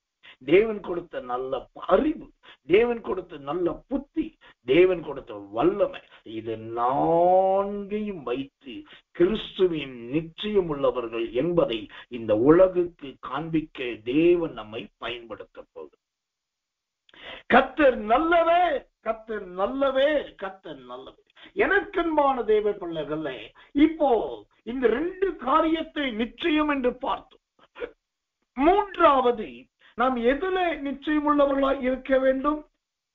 தேவன் கொடுத்த நல்ல அறிவு, தேவன் கொடுத்த நல்ல புத்தி, தேவன் கொடுத்த வல்லமை, இது நான்கையும் வைத்து கிறிஸ்துவின் நிச்சயம் உள்ளவர்கள் என்பதை இந்த உலகுக்கு காண்பிக்க தேவன் நம்மை பயன்படுத்த போகுது. கர்த்தர் நல்லவே, கர்த்தர் நல்லவே, கர்த்தர் நல்லவே. எனக்கன்பான தேவ பிள்ளைகளே, இப்போ இந்த ரெண்டு காரியத்தை நிச்சயம் என்று பார்த்தோம். மூன்றாவது, நாம் எதுல நிச்சயம் உள்ளவர்களாய் இருக்க வேண்டும்?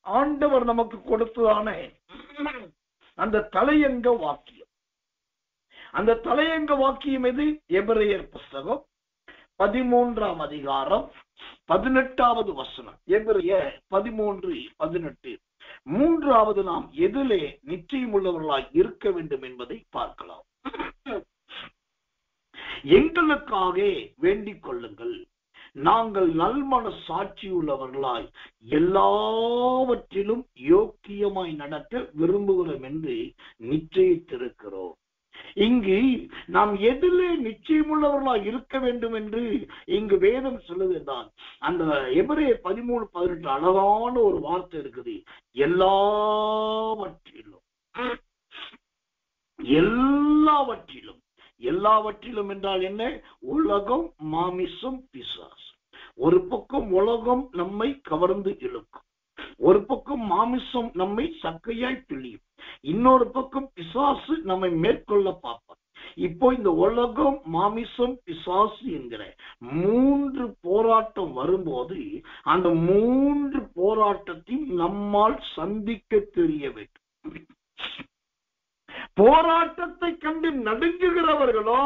ஆண்டவர் நமக்கு கொடுத்ததான அந்த தலையங்க வாக்கியம். அந்த தலையங்க வாக்கியம் எது? எபிரேயர் புஸ்தகம் 13ஆம் அதிகாரம் 18வது வசனம். எபிரேயர் 13:18. மூன்றாவது, நாம் எதிலே நிச்சயம் உள்ளவர்களாய் இருக்க வேண்டும் என்பதை பார்க்கலாம். எங்களுக்காக வேண்டிக் கொள்ளுங்கள், நாங்கள் நல்மன சாட்சி உள்ளவர்களாய் எல்லாவற்றிலும் யோக்கியமாய் நடக்க விரும்புகிறோம் என்று நிச்சயித்திருக்கிறோம். இங்கு நாம் எதிலே நிச்சயமுள்ளவர்களாய் இருக்க வேண்டும் என்று இங்கு வேதம் சொல்லுதுதான். அந்த எபிரேயர் 13:18 அழகான ஒரு வார்த்தை இருக்குது. எல்லாவற்றிலும், எல்லாவற்றிலும். எல்லாவற்றிலும் என்றால் என்ன? உலகம், மாமிசம், பிசாசு. ஒரு பக்கம் உலகம் நம்மை கவர்ந்து இழுக்கும், ஒரு பக்கம் மாமிசம் நம்மை சக்கையாய் பிழியும், இன்னொரு பக்கம் பிசாசு நம்மை மேற்கொள்ள பார்ப்பார். இப்போ இந்த உலகம், மாமிசம், பிசாசு என்கிற 3 போராட்டம் வரும்போது அந்த 3 போராட்டத்தையும் நம்மால் சந்திக்க தெரிய வேண்டும். போராட்டத்தை கண்டு நடுங்குகிறவர்களோ,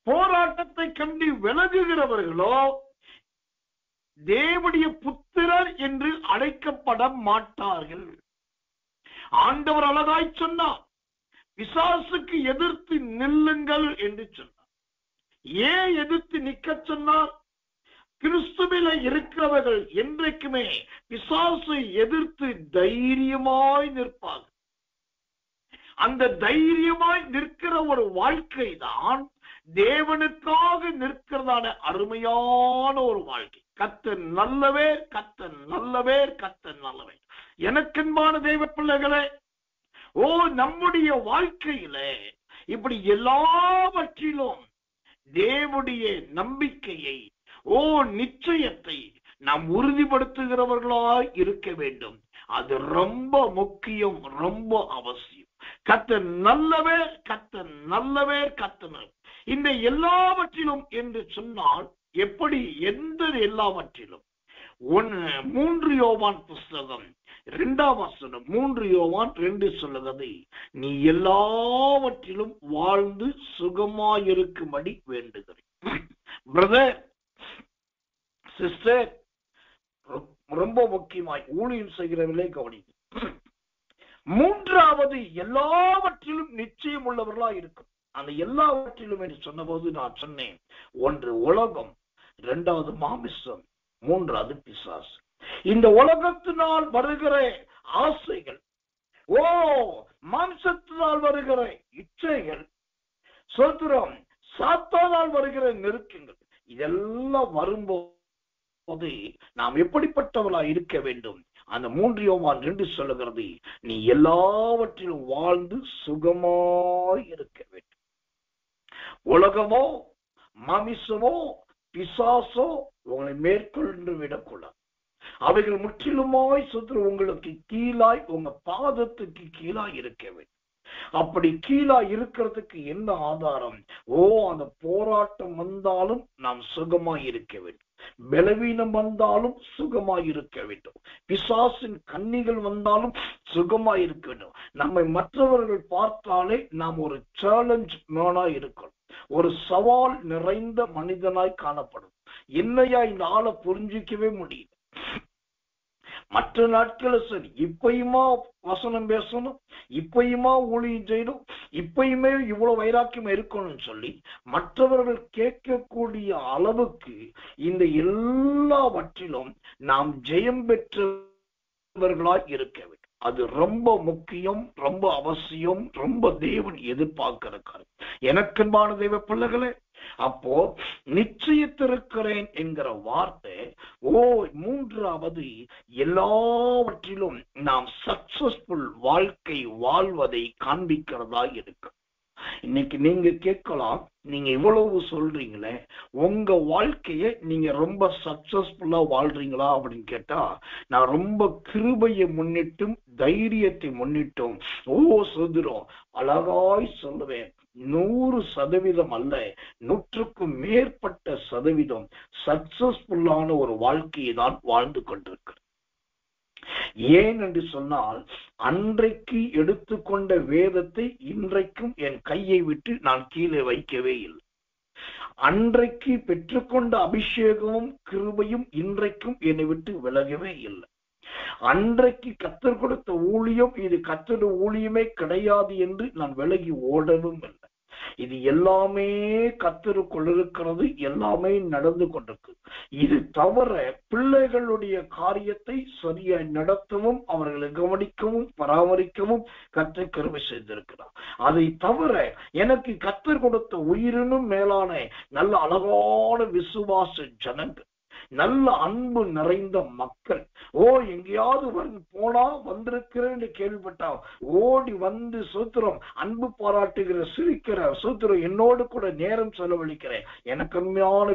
போராட்டத்தை கண்டு விலகுகிறவர்களோ தேவனுடைய புத்திரர் என்று அழைக்கப்பட மாட்டார்கள். ஆண்டவர் அழகாய் சொன்னார், பிசாசுக்கு எதிர்த்து நில்லுங்கள் என்று சொன்னார். ஏன் எதிர்த்து நிற்க சொன்னார்? கிறிஸ்துவில இருக்கிறவர்கள் என்றைக்குமே பிசாசை எதிர்த்து தைரியமாய் நிற்பார்கள். அந்த தைரியமாய் நிற்கிற ஒரு வாழ்க்கை தான் தேவனுக்காக நிற்கிறதான அருமையான ஒரு வாழ்க்கை. கர்த்தர் நல்லவர், கர்த்தர் நல்லவர், கர்த்தர் நல்லவர். எனக்கன்பான தெய்வ பிள்ளைகளே, நம்முடைய வாழ்க்கையில இப்படி எல்லாவற்றிலும் தேவனுடைய நம்பிக்கையை, நிச்சயத்தை நாம் உறுதிப்படுத்துகிறவர்களாய் இருக்க வேண்டும். அது ரொம்ப முக்கியம், ரொம்ப அவசியம். கர்த்தர் நல்லவர், கர்த்தர் நல்லவர், கர்த்தர். இந்த எல்லாவற்றிலும் என்று சொன்னால் எப்படி? எந்த எல்லாவற்றிலும்? 3 யோவான் புஸ்தகம் 2ஆம் வசனம், 3 யோவான் 2 சொல்லுகிறது, நீ எல்லாவற்றிலும் வாழ்ந்து சுகமாயிருக்கும்படி வேண்டுகிறேன். பிரதர், சிஸ்டர், ரொம்ப முக்கியமாய் ஊழியம் செய்கிறவர்களே கவனிங்க. 3வது எல்லாவற்றிலும் நிச்சயம் உள்ளவர்களா இருக்கும். அந்த எல்லாவற்றிலும் என்று சொன்னபோது நான் சொன்னேன், 1 உலகம், 2வது மாமிசம், 3வது பிசாசு. இந்த உலகத்தினால் வருகிற ஆசைகள், மாம்சத்தினால் வருகிற இச்சைகள், சோத்திரம், சாத்தானால் வருகிற நெருக்கங்கள், இதெல்லாம் வரும்போது நாம் எப்படிப்பட்டவர்களா இருக்க வேண்டும்? அந்த 3 யோவான் 2 சொல்லுகிறது, நீ எல்லாவற்றிலும் வாழ்ந்து சுகமாய் இருக்க வேண்டும். உலகமோ, மாமிசமோ, பிசாசோ உங்களை மேற்கொண்டு விடக்கூடாது. அவைகள் முற்றிலுமாய் உங்களுக்கு கீழாய், உங்க பாதத்துக்கு கீழாய் இருக்க வேண்டும். அப்படி கீழா இருக்கிறதுக்கு என்ன ஆதாரம்? அந்த போராட்டம் வந்தாலும் நாம் சுகமாய் இருக்க வேண்டும். பலவீனம் வந்தாலும் சுகமாய் இருக்க வேண்டும். பிசாசின் கண்ணிகள் வந்தாலும் சுகமாய் இருக்க வேண்டும். நம்மை மற்றவர்கள் பார்த்தாலே நாம் ஒரு சேலஞ்ச் மேனாய் இருக்கணும். ஒரு சவால் நிறைந்த மனிதனாய் காணப்படும். என்னையா இந்த ஆளை புரிஞ்சிக்கவே முடியல. மற்ற நாட்கள சரி, இப்பயுமா வசனம் பேசணும், இப்பயுமா ஊழியம் செய்யணும், இப்பயுமே இவ்வளவு வைராக்கியம் இருக்கணும்னு சொல்லி மற்றவர்கள் கேட்கக்கூடிய அளவுக்கு இந்த எல்லாவற்றிலும் நாம் ஜெயம் பெற்றவர்களாய் இருக்க வேண்டும். அது ரொம்ப முக்கியம், ரொம்ப அவசியம், ரொம்ப தேவன் எதிர்பார்க்கிறார். எனக்கன்பான தெய்வ பிள்ளைகளே, அப்போ நிச்சயத்திருக்கிறேன் என்கிற வார்த்தை 3வது எல்லாவற்றிலும் நாம் சக்சஸ்ஃபுல் வாழ்க்கை வாழ்வதை காண்பிக்கிறதா இருக்கு. இன்னைக்கு நீங்க கேட்கலாம், நீங்க இவ்வளவு சொல்றீங்களே, உங்க வாழ்க்கைய நீங்க ரொம்ப சக்சஸ்ஃபுல்லா வாழ்றீங்களா அப்படின்னு கேட்டா, நான் ரொம்ப கிருபையை முன்னிட்டும் தைரியத்தை முன்னிட்டும் சொல்றோம் அழகாய் சொல்லுவேன். 100% அல்ல, 100க்கும் மேற்பட்ட சதவீதம் சக்சஸ்ஃபுல்லான ஒரு வாழ்க்கையை தான் வாழ்ந்து கொண்டிருக்கிறேன். ஏன் என்று சொன்னால், அன்றைக்கு எடுத்துக்கொண்ட வேதத்தை இன்றைக்கும் என் கையை விட்டு நான் கீழே வைக்கவே இல்லை. அன்றைக்கு பெற்றுக்கொண்ட அபிஷேகமும் கிருபையும் இன்றைக்கும் என்னை விட்டு விலகவே இல்லை. அன்றைக்கு கர்த்தர் கொடுத்த ஊழியம் இது கர்த்தர் ஊழியமே கிடையாது என்று நான் விலகி ஓடவும் இல்லை. இது எல்லாமே கர்த்தருக்குள் இருக்கிறது, எல்லாமே நடந்து கொண்டிருக்கு. இது தவிர பிள்ளைகளுடைய காரியத்தை சரியாய் நடத்தவும், அவர்களை கவனிக்கவும் பராமரிக்கவும் கர்த்தர் கிருபை செய்திருக்கிறார். அதை தவிர எனக்கு கர்த்தர் கொடுத்த உயிரினும் மேலான நல்ல அழகான விசுவாச ஜனங்கள், நல்ல அன்பு நிறைந்த மக்கள். எங்கேயாவது போனா வந்திருக்கிறேன்னு கேள்விப்பட்டா ஓடி வந்து சூத்திரம் அன்பு பாராட்டுகிற, சிரிக்கிற, சூத்திரம் என்னோடு கூட நேரம் செலவழிக்கிறேன் எனக்கு உண்மையான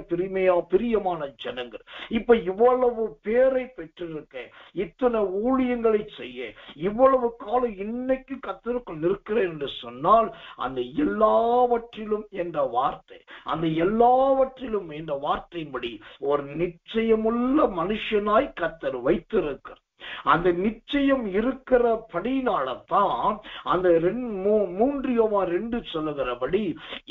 பிரியமான ஜனங்கள். இப்ப இவ்வளவு பேரை பெற்றிருக்க, இத்தனை ஊழியங்களை செய்ய, இவ்வளவு காலம் இன்னைக்கு கர்த்தருக்குள் நிற்கிறேன் என்று சொன்னால் அந்த எல்லாவற்றிலும் என்ற வார்த்தை, அந்த எல்லாவற்றிலும் என்ற வார்த்தையின்படி ஒரு நிச்சயமுள்ள மனுஷனாய் கர்த்தர் வைத்திருக்கிறார். அந்த நிச்சயம் இருக்கிற படினால்தான் அந்த 3 யோவான் 2 சொல்லுகிறபடி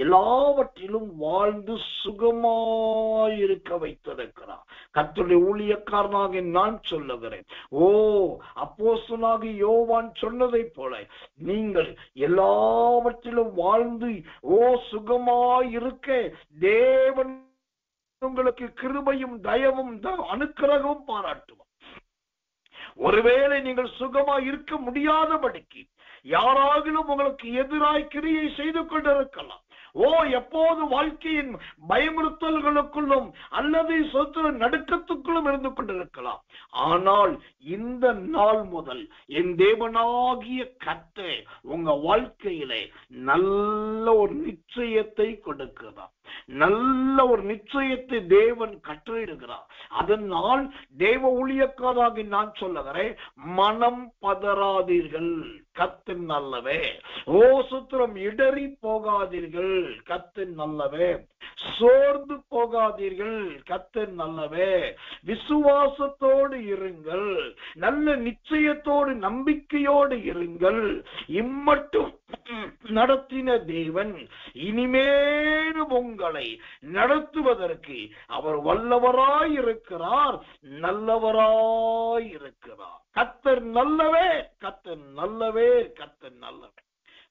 எல்லாவற்றிலும் வாழ்ந்து சுகமாயிருக்க வைத்திருக்கிறார். கர்த்தருடைய ஊழியக்காரனாக நான் சொல்லுகிறேன், அப்போஸ்தலனாகிய யோவான் சொன்னதை போல நீங்கள் எல்லாவற்றிலும் வாழ்ந்து சுகமாயிருக்க தேவன் உங்களுக்கு கிருபையும் தயவும் அனுக்கிரகமும் பாராட்டுவார். ஒருவேளை நீங்கள் சுகமா இருக்க முடியாதபடிக்கு யாராகிலும் உங்களுக்கு எதிராய் கிரியை செய்து கொண்டிருக்கலாம். எப்போது வாழ்க்கையின் பயமுறுத்தல்களுக்குள்ளும் அல்லது சொத்து நடுக்கத்துக்குள்ளும் இருந்து கொண்டிருக்கலாம். ஆனால் இந்த நாள் முதல் என் தேவனாகிய கர்த்தர் உங்க வாழ்க்கையிலே நல்ல ஒரு நிச்சயத்தை கொடுக்கிறார். நல்ல ஒரு நிச்சயத்தை தேவன் கட்டளையிடுகிறார். அதனால் தேவ ஊழியக்காராக நான் சொல்லுகிறேன், மனம் பதறாதீர்கள், கர்த்தர் நல்லவே. சுத்திரம் இடறி போகாதீர்கள், கர்த்தர் நல்லவே. சோர்ந்து போகாதீர்கள், கர்த்தர் நல்லவே. விசுவாசத்தோடு இருங்கள், நல்ல நிச்சயத்தோடு நம்பிக்கையோடு இருங்கள். இம்மட்டும் நடத்தின தேவன் இனிமேலும் உங்களை நடத்துவதற்கு அவர் வல்லவராய் இருக்கிறார், நல்லவராய் இருக்கிறார். கர்த்தர் நல்லவே, கர்த்தர் நல்லவே, கர்த்தர் நல்லவே.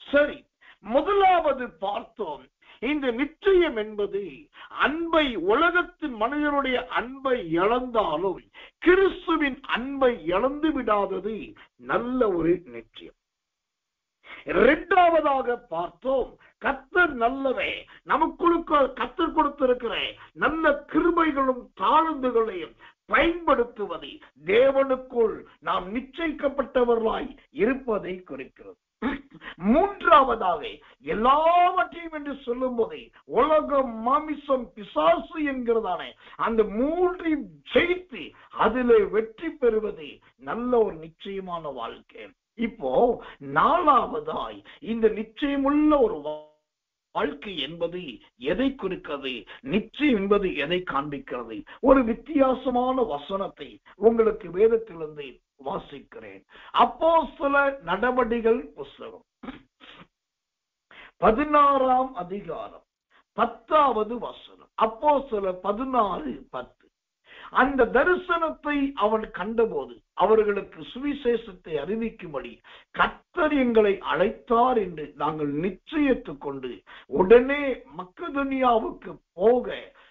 சரி, முதலாவது பார்த்தோம், இந்த நிச்சயம் என்பது அன்பை, உலகத்தின் மனிதனுடைய அன்பை இழந்தாலும் கிறிஸ்துவின் அன்பை இழந்து விடாதது நல்ல ஒரு நிச்சயம். இரண்டாவதாக பார்த்தோம், கர்த்தர் நல்லவே. நமக்குள்ள கர்த்தர் கொடுத்திருக்கிற நல்ல கிருபைகளும் தாழ்ந்துகளையும் பயன்படுத்துவதை தேவனுக்குள் நாம் நிச்சயிக்கப்பட்டவர்களாய் இருப்பதை குறிக்கிறது. மூன்றாவதாக எல்லாவற்றையும் என்று சொல்லும் போதே உலகம், மாமிசம், பிசாசு என்கிறதான அந்த மூன்றையும் ஜெயித்து அதிலே வெற்றி பெறுவது நல்ல ஒரு நிச்சயமான வாழ்க்கை. இப்போ நாலாவதாய் இந்த நிச்சயமுள்ள ஒரு வாழ்க்கை என்பது எதை குறிக்கிறது, நிச்சயம் என்பது எதை காண்பிக்கிறது? ஒரு வித்தியாசமான வசனத்தை உங்களுக்கு வேதத்திலிருந்து வாசிக்கிறேன். அப்போஸ்தலர் நடவடிக்கைகள் புஸ்தகம் 16ஆம் அதிகாரம் 10வது வசனம். அப்போஸ்தலர் 16:10. அந்த தரிசனத்தை அவன் கண்டபோது அவர்களுக்கு சுவிசேஷத்தை அறிவிக்கும்படி கர்த்தர் எங்களை அழைத்தார் என்று நாங்கள் நிச்சயித்துக் கொண்டு உடனே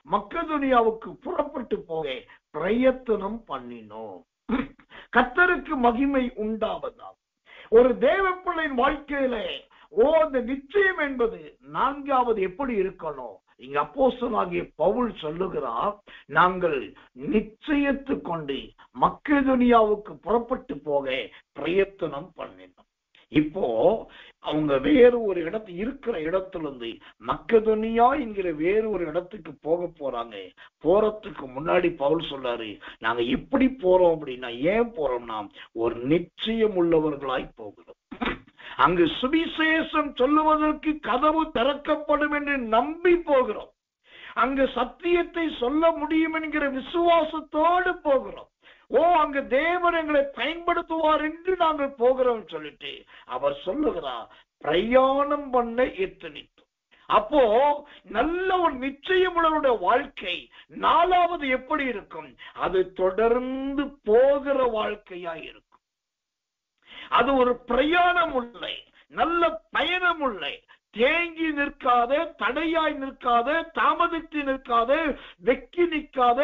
மக்கெதோனியாவுக்கு புறப்பட்டு போக பிரயத்தனம் பண்ணினோம். கர்த்தருக்கு மகிமை உண்டாவதா. ஒரு தேவப்பிள்ளையின் வாழ்க்கையில அந்த நிச்சயம் என்பது நான்காவது எப்படி இருக்கணும்? இங்க அப்போஸ்தலனாகிய பவுல் சொல்லுகிறார், நாங்கள் நிச்சயித்து கொண்டு மக்கெதோனியாவுக்கு புறப்பட்டு போக பிரயத்தனம் பண்ணினோம். இப்போ அவங்க வேறு ஒரு இருக்கிற இடத்திலிருந்து மக்கெதோனியா என்கிற வேறு ஒரு இடத்துக்கு போக போறாங்க. போறதுக்கு முன்னாடி பவுல் சொல்றாரு, நாங்க எப்படி போறோம் அப்படின்னா, ஏன் போறோம்னா ஒரு நிச்சயம் உள்ளவர்களாய் போகிறோம். அங்கு சுவிசேஷம் சொல்லுவதற்கு கதவு திறக்கப்படும் என்று நம்பி போகிறோம். அங்கு சத்தியத்தை சொல்ல முடியும் என்கிற விசுவாசத்தோடு போகிறோம். அங்கு தேவன் எங்களை பயன்படுத்துவார் என்று நாங்கள் போகிறோம் சொல்லிட்டு அவர் சொல்லுகிறார், பிரயாணம் பண்ண எத்தனித்தோம். அப்போ நல்ல ஒரு நிச்சயமுடைய வாழ்க்கை நாலாவது எப்படி இருக்கும்? அது தொடர்ந்து போகிற வாழ்க்கையா இருக்கும். அது ஒரு பிரயாணம் உள்ள, நல்ல பயணம் உள்ள, தேங்கி நிற்காத, தடையாய் நிற்காத, தாமதித்து நிற்காத, வெக்கி நிற்காத,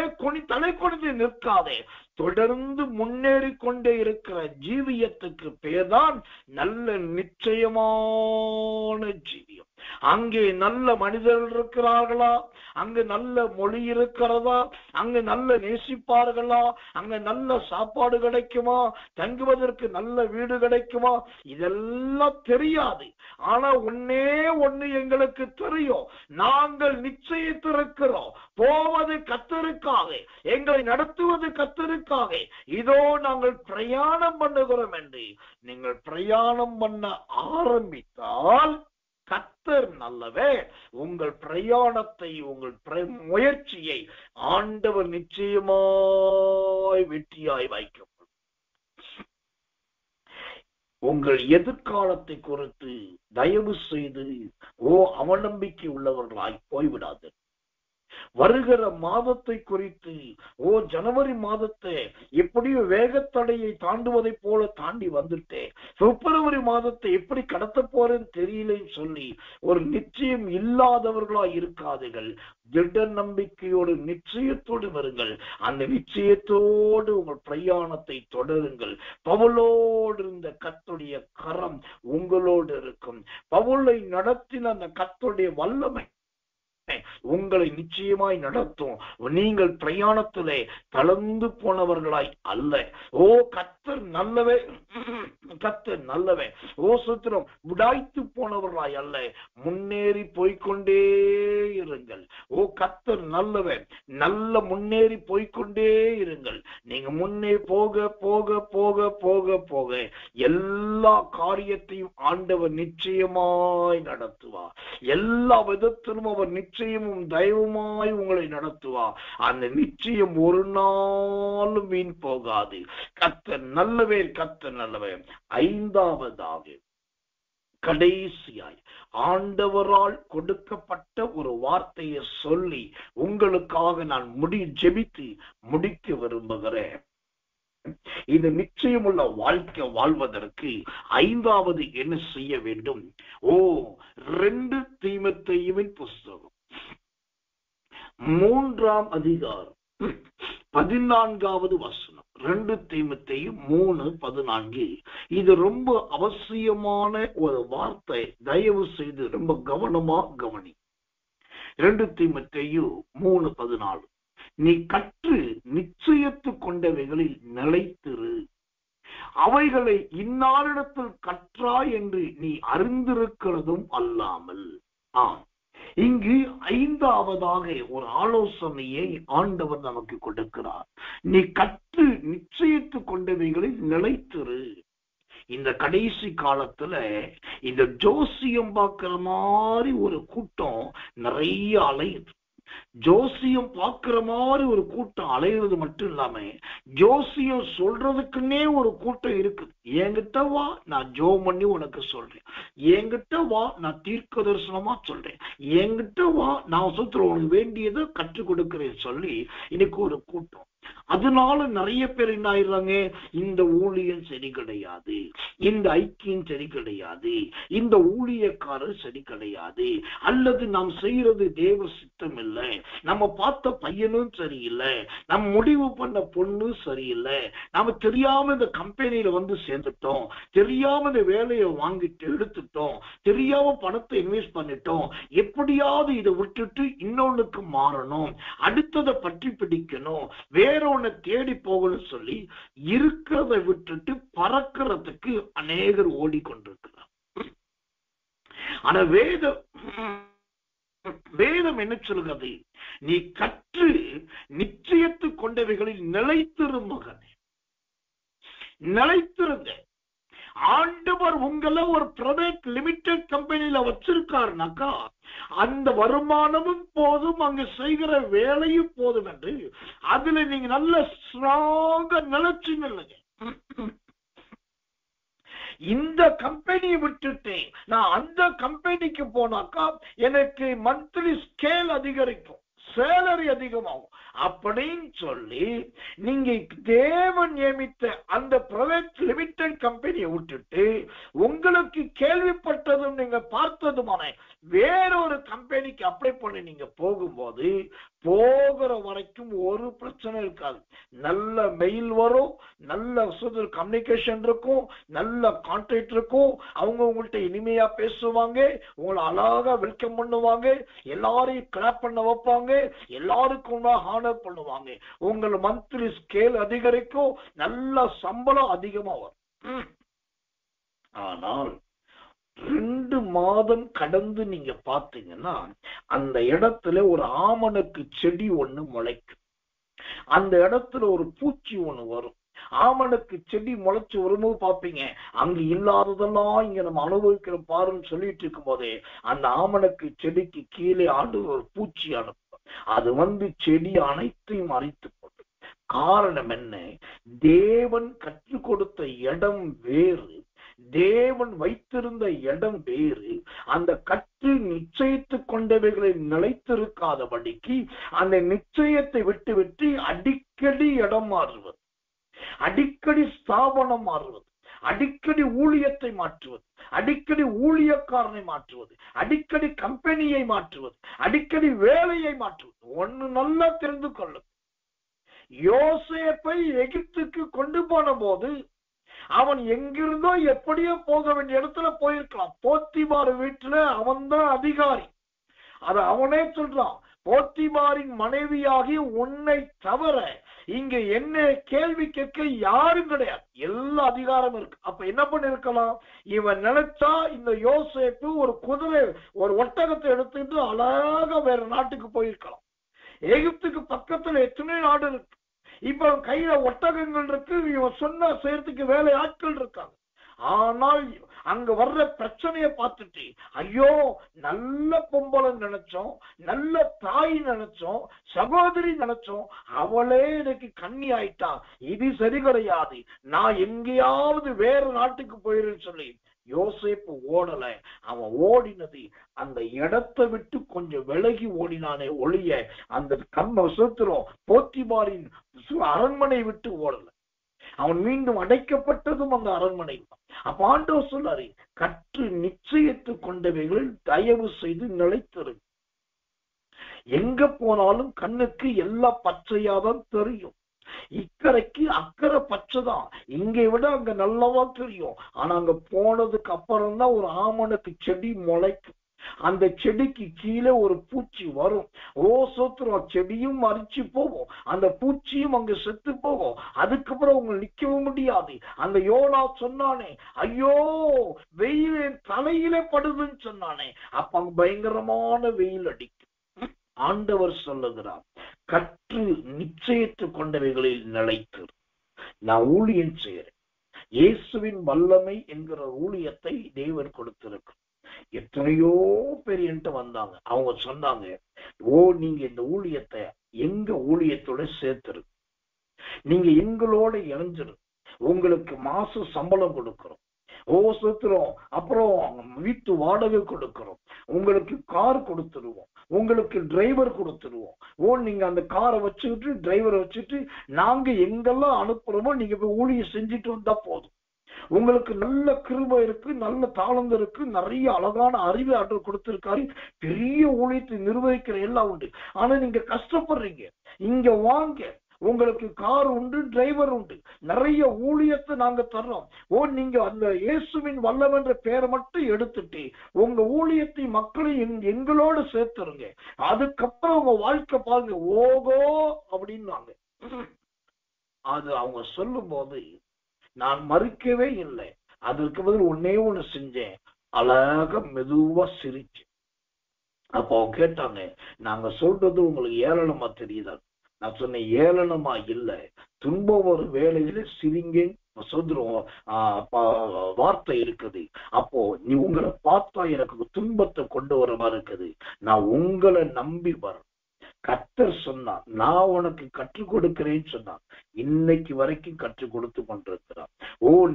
தலை குனிந்து நிற்காத, தொடர்ந்து முன்னேறி கொண்டே இருக்கிற ஜீவியத்துக்கு பேர்தான் நல்ல நிச்சயமான ஜீவியம். அங்கே நல்ல மனிதர்கள் இருக்கிறார்களா, அங்கு நல்ல மொழி இருக்கிறதா, அங்கு நல்ல நேசிப்பார்களா, அங்க நல்ல சாப்பாடு கிடைக்குமா, தங்குவதற்கு நல்ல வீடு கிடைக்குமா, இதெல்லாம் தெரியாது. ஆனா ஒன்னே ஒண்ணு எங்களுக்கு தெரியும், நாங்கள் நிச்சயித்திருக்கிறோம், போவது கர்த்தருக்காக, எங்களை நடத்துவது கர்த்தருக்காக, இதோ நாங்கள் பிரயாணம் பண்ணுகிறோம் என்று நீங்கள் பிரயாணம் பண்ண ஆரம்பித்தால் கர்த்தர் நல்லவர். உங்கள் பிரயாணத்தை, உங்கள் முயற்சியை ஆண்டவர் நிச்சயமாய் வெற்றியாய் வைக்கும். உங்கள் எதிர்காலத்தை குறித்து தயவு செய்து அவநம்பிக்கை உள்ளவர்களாய் போய்விடாது. வருகிற மாதத்தை குறித்து ஜனவரி மாதத்தை எப்படியோ வேகத்தடையை தாண்டுவதை போல தாண்டி வந்துட்டேன், பிப்ரவரி மாதத்தை எப்படி கடத்த போறேன்னு தெரியலன்னு சொல்லி ஒரு நிச்சயம் இல்லாதவர்களா இருக்காதுகள். திட நம்பிக்கையோடு நிச்சயத்தோடு வருங்கள். அந்த நிச்சயத்தோடு உங்கள் பிரயாணத்தை தொடருங்கள். பவுலோடு இருந்த கர்த்தருடைய கரம் உங்களோடு இருக்கும். பவுலை நடத்தின அந்த கர்த்தருடைய வல்லமை உங்களை நிச்சயமாய் நடத்தும். நீங்கள் பிரயாணத்திலே தளர்ந்து போனவர்களாய் அல்ல. கர்த்தர் நல்லவே, கர்த்தர் நல்லவே. சுத்திரம் உடாய்த்து போனவர்களாய் அல்ல, முன்னேறி போய்கொண்டே இருங்கள். கர்த்தர் நல்லவே, நல்ல முன்னேறி போய்கொண்டே இருங்கள். நீங்க முன்னே போக போக போக போக போக எல்லா காரியத்தையும் ஆண்டவர் நிச்சயமாய் நடத்துவார். எல்லா விதத்திலும் அவர் நிச்சயமும் தயவுமாய் உங்களை நடத்துவார். அந்த நிச்சயம் ஒரு நாளும் வீண் போகாது. கர்த்தர் நல்லவே, கர்த்தர் நல்லவே. ஐந்தாவதாக, கடைசியாய் ஆண்டவரால் கொடுக்கப்பட்ட ஒரு வார்த்தையை சொல்லி உங்களுக்காக நான் ஜெபித்து முடிக்க விரும்புகிறேன். இது நிச்சயமுள்ள வாழ்க்கை வாழ்வதற்கு ஐந்தாவது என்ன செய்ய வேண்டும்? 2 தீமோத்தேயுவின் புஸ்தகம் 3ஆம் அதிகாரம் 14வது வசனம். 2 தீமோத்தேயு 3:14. இது ரொம்ப அவசியமான ஒரு வார்த்தை. தயவு செய்து ரொம்ப கவனமா கவனி. 2 தீமோத்தேயு 3:14. நீ கற்று நிச்சயத்து கொண்டவைகளில் நிலைத்திரு, அவைகளை இன்னாரிடத்தில் கற்றாய் என்று நீ அறிந்திருக்கிறதும் அல்லாமல். இங்கு ஐந்தாவதாக ஒரு ஆலோசனையை ஆண்டவர் நமக்கு கொடுக்கிறார். நீ கற்று நிச்சயித்து கொண்டவைகளில் நிலைத்திரு. இந்த கடைசி காலத்துல இந்த ஜோசியம் பார்க்கிற மாதிரி ஒரு கூட்டம் நிறைய அலையுது. ஜோசியம் பார்க்கிற மாதிரி ஒரு கூட்டம் அலையிறது மட்டும் இல்லாம ஜோசியம் சொல்றதுக்குன்னே ஒரு கூட்டம் இருக்குது. என்கிட்ட வா, நான் ஜோம் பண்ணி உனக்கு சொல்றேன். என்கிட்ட வா, நான் தீர்க்க தரிசனமா சொல்றேன். என்கிட்ட வா, நான் உனக்கு வேண்டியதை கற்றுக் கொடுக்கிறேன் சொல்லி இன்னைக்கு ஒரு கூட்டம். அதனால நிறைய பேர் என்ன ஆயிடுறாங்க, இந்த ஊழியம் சரி கிடையாது, இந்த ஐக்கியம் சரி கிடையாது, இந்த ஊழியக்காரர் சரி கிடையாது, அல்லது நாம் செய்யறது தேவ சித்தம் இல்லை, நம்ம பார்த்த பையனும் சரியில்லை, நம்ம முடிவு பண்ண பொண்ணு சரியில்லை, நாம தெரியாம இந்த கம்பெனியில வந்து சேர்ந்துட்டோம், தெரியாம இந்த வேலையை வாங்கிட்டு எடுத்துட்டோம், தெரியாம பணத்தை இன்வெஸ்ட் பண்ணிட்டோம், எப்படியாவது இதை விட்டுட்டு இன்னொன்னுக்கு மாறணும், அடுத்ததை பற்றி பிடிக்கணும், வேற ஒண்ணு தேடி போகணும்னு சொல்லி இருக்கிறத விட்டுட்டு பறக்கிறதுக்கு அநேகர் ஓடிக்கொண்டிருக்கிறார். ஆனா வேதம் என்ன சொல்கிறது? நீ கற்று நிச்சயத்து கொண்டவைகளில் நிலைத்திரு மகனே, நிலைத்திருங்க. ஆண்டவர் உங்களை ஒரு பிரைவேட் லிமிடெட் கம்பெனியில வச்சிருக்காருனாக்கா அந்த வருமானமும் போதும், அங்க செய்கிற வேலையும் போதும் என்று அதுல நீங்க நல்ல ஸ்ட்ராங்கா நிலைச்சு நில்லுங்க. இந்த கம்பெனியை விட்டுட்டேன், நான் அந்த கம்பெனிக்கு போனாக்கா எனக்கு மந்த்லி ஸ்கேல் அதிகரிக்கும், சேலரி அதிகமாகும் அப்படின்னு சொல்லி நீங்க தேவன் நியமித்த அந்த பிரைவேட் லிமிடெட் கம்பெனியை விட்டுட்டு உங்களுக்கு கேள்விப்பட்டதும் நீங்க பார்த்ததுமான வேறொரு கம்பெனிக்கு அப்ளை பண்ணி நீங்க போகும்போது போகிற வரைக்கும் ஒரு பிரச்சனை இருக்காது. நல்ல மெயில் வரும், நல்ல கம்யூனிகேஷன் இருக்கும், நல்ல கான்டாக்ட் இருக்கும். அவங்க உங்கள்கிட்ட இனிமையா பேசுவாங்க, உங்களை அழகா வெல்கம் பண்ணுவாங்க, எல்லாரையும் கிளாப் பண்ண வைப்பாங்க, எல்லாருக்கும் ஹானர் பண்ணுவாங்க. உங்கள் மந்த்லி ஸ்கேல் அதிகரிக்கும், நல்ல சம்பளம் அதிகமா வரும். ஆனால் 2 மாதம் கடந்து நீங்க பாத்தீங்கன்னா அந்த இடத்துல ஒரு ஆமணக்கு செடி ஒண்ணு முளைக்கும். அந்த இடத்துல ஒரு பூச்சி ஒண்ணு வரும். ஆமணக்கு செடி முளைச்சு வரும்போது பாப்பீங்க, அங்க இல்லாததெல்லாம் இங்க நம்ம அனுபவிக்கிற பாருன்னு சொல்லிட்டு இருக்கும் போதே அந்த ஆமணக்கு செடிக்கு கீழே ஒரு பூச்சி அனுப்பும். அது செடி அனைத்தையும் அரித்து போட்டு. காரணம் என்ன? தேவன் கற்றுக் கொடுத்த இடம் வேறு, தேவன் வைத்திருந்த இடம் வேறு. அந்த கற்று நிச்சயித்து கொண்டவைகளை நிலைத்திருக்காதபடிக்கு அந்த நிச்சயத்தை விட்டு விட்டு அடிக்கடி இடம் மாறுவது, அடிக்கடி ஸ்தாபனம் மாறுவது, அடிக்கடி ஊழியத்தை மாற்றுவது, அடிக்கடி ஊழியக்காரனை மாற்றுவது, அடிக்கடி கம்பெனியை மாற்றுவது, அடிக்கடி வேலையை மாற்றுவது. ஒன்னு நல்லா தெரிந்து கொள்ளும். யோசேப்பை எகிப்துக்கு கொண்டு போன போது அவன் எங்கிருந்தோ எப்படியோ போக வேண்டிய இடத்துல போயிருக்கலாம். போத்திபார் வீட்டுல அவன் தான் அதிகாரி. அத அவனே சொல்றான், போத்திபாரின் மனைவியாகி உன்னை தவிர இங்க என்ன கேள்வி கேட்க யாரும் கிடையாது, எல்லா அதிகாரம் இருக்கு. அப்ப என்ன பண்ணிருக்கலாம்? இவன் நினைச்சா இந்த யோசேப்பு ஒரு குதிரை ஒரு ஒட்டகத்தை எடுத்துட்டு அழகா வேற நாட்டுக்கு போயிருக்கலாம். எகிப்துக்கு பக்கத்துல எத்தனை நாடு இருக்கு. இப்ப கையில ஒட்டகங்கள் இருக்கு, இவன் சொன்ன செய்யறதுக்கு வேலை ஆட்கள் இருக்காங்க. ஆனால் அங்க வர்ற பிரச்சனைய பார்த்துட்டு ஐயோ நல்ல பொம்பளை நினைச்சோம், நல்ல தாய் நினைச்சோம், சகோதரி நினைச்சோம், அவளே எனக்கு கண்ணி ஆயிட்டா, இது சரி கிடையாது, நான் எங்கேயாவது வேற நாட்டுக்கு போயிருன்னு சொல்லி யோசேப்பு ஓடல. அவன் ஓடினது அந்த இடத்தை விட்டு கொஞ்சம் விலகி ஓடினானே ஒழிய அந்த சுத்திரம் போத்திபாரின் அரண்மனை விட்டு ஓடல. அவன் மீண்டும் அடைக்கப்பட்டதும் அந்த அரண்மனை. அப்ப ஆண்டவர் சொல்லாரு, கற்று நிச்சயித்து கொண்டவைகளில் தயவு செய்து நிலைத்திரு. எங்க போனாலும் கண்ணுக்கு எல்லாம் பச்சையாதான் தெரியும். இக்கரைக்கு அக்கறை பச்சைதான், இங்க விட அங்க நல்லவா தெரியும். ஆனா அங்க போனதுக்கு அப்புறம் தான் ஒரு ஆமணக்கு செடி முளைக்கும். அந்த செடிக்கு கீழே ஒரு பூச்சி வரும். சோத்திரம், செடியும் அரிச்சு போகும், அந்த பூச்சியும் அங்க செத்து போகும். அதுக்கப்புறம் அவங்க நிக்கவும் முடியாது. அந்த யோனா சொன்னானே, ஐயோ வெயில் தலையிலே படுதுன்னு சொன்னானே, அப்ப அங்க பயங்கரமான வெயில் அடிக்கும். ஆண்டவர் சொல்லுகிறார், கற்று நிச்சயித்து கொண்டவைகளில் நிலைத்து. நான் ஊழியம் செய்யறேன். இயேசுவின் வல்லமை என்கிற ஊழியத்தை தேவன் கொடுத்திருக்கு. எத்தனையோ பேர் என்கிட்ட வந்தாங்க. அவங்க சொன்னாங்க, நீங்க இந்த ஊழியத்தை எங்க ஊழியத்தோட சேர்த்துரு, நீங்க எங்களோட இணைஞ்சிரு, உங்களுக்கு மாச சம்பளம் கொடுக்கிறோம், சுத்துறோம், அப்புறம் வீட்டு வாடகை கொடுக்கிறோம், உங்களுக்கு கார் கொடுத்துருவோம், உங்களுக்கு டிரைவர் கொடுத்துருவோம். நீங்க அந்த காரை வச்சுக்கிட்டு டிரைவரை வச்சுட்டு நாங்க எங்கெல்லாம் அனுப்புறோமோ நீங்க போய் ஊழியம் செஞ்சுட்டு வந்தா போதும். உங்களுக்கு நல்ல கிருபை இருக்கு, நல்ல தாளந்து இருக்கு, நிறைய அழகான அறிவு ஆற்றல் கொடுத்திருக்காரு, பெரிய ஊழியத்தை நிர்வகிக்கிற எல்லாம் உண்டு. ஆனா நீங்க கஷ்டப்படுறீங்க, இங்க வாங்க, உங்களுக்கு கார் உண்டு, டிரைவர் உண்டு, நிறைய ஊழியத்தை நாங்க தர்றோம். நீங்க அந்த இயேசுவின் வல்லவென்ற பேரை மட்டும் எடுத்துட்டு உங்க ஊழியத்தை மக்களை எங்களோட சேர்த்துருங்க. அதுக்கப்புறம் உங்க வாழ்க்கை பாருங்க ஓகோ அப்படின்னாங்க. அது அவங்க சொல்லும் போது நான் மறுக்கவே இல்லை. அதற்கு பதில் ஒன்னே ஒண்ணு செஞ்சேன், அழகா மெதுவா சிரிச்சு. அப்போ அவங்க கேட்டாங்க, நாங்க சொல்றது உங்களுக்கு ஏளனமா தெரியுதா? நான் சொன்னேன், ஏளனமா இல்ல, துன்பம் ஒரு வேலையில சிரிங்க சொல்றோம் வார்த்தை இருக்குது. அப்போ நீ உங்களை பார்த்தா எனக்கு துன்பத்தை கொண்டு வர மாதிரி இருக்குது. நான் உங்களை நம்பி வரேன். கர்த்தர் சொன்னார், நான் உனக்கு கற்றுக் கொடுக்கிறேன்னு சொன்னார். இன்னைக்கு வரைக்கும் கற்றுக் கொடுத்து கொண்டிருக்கிறார்.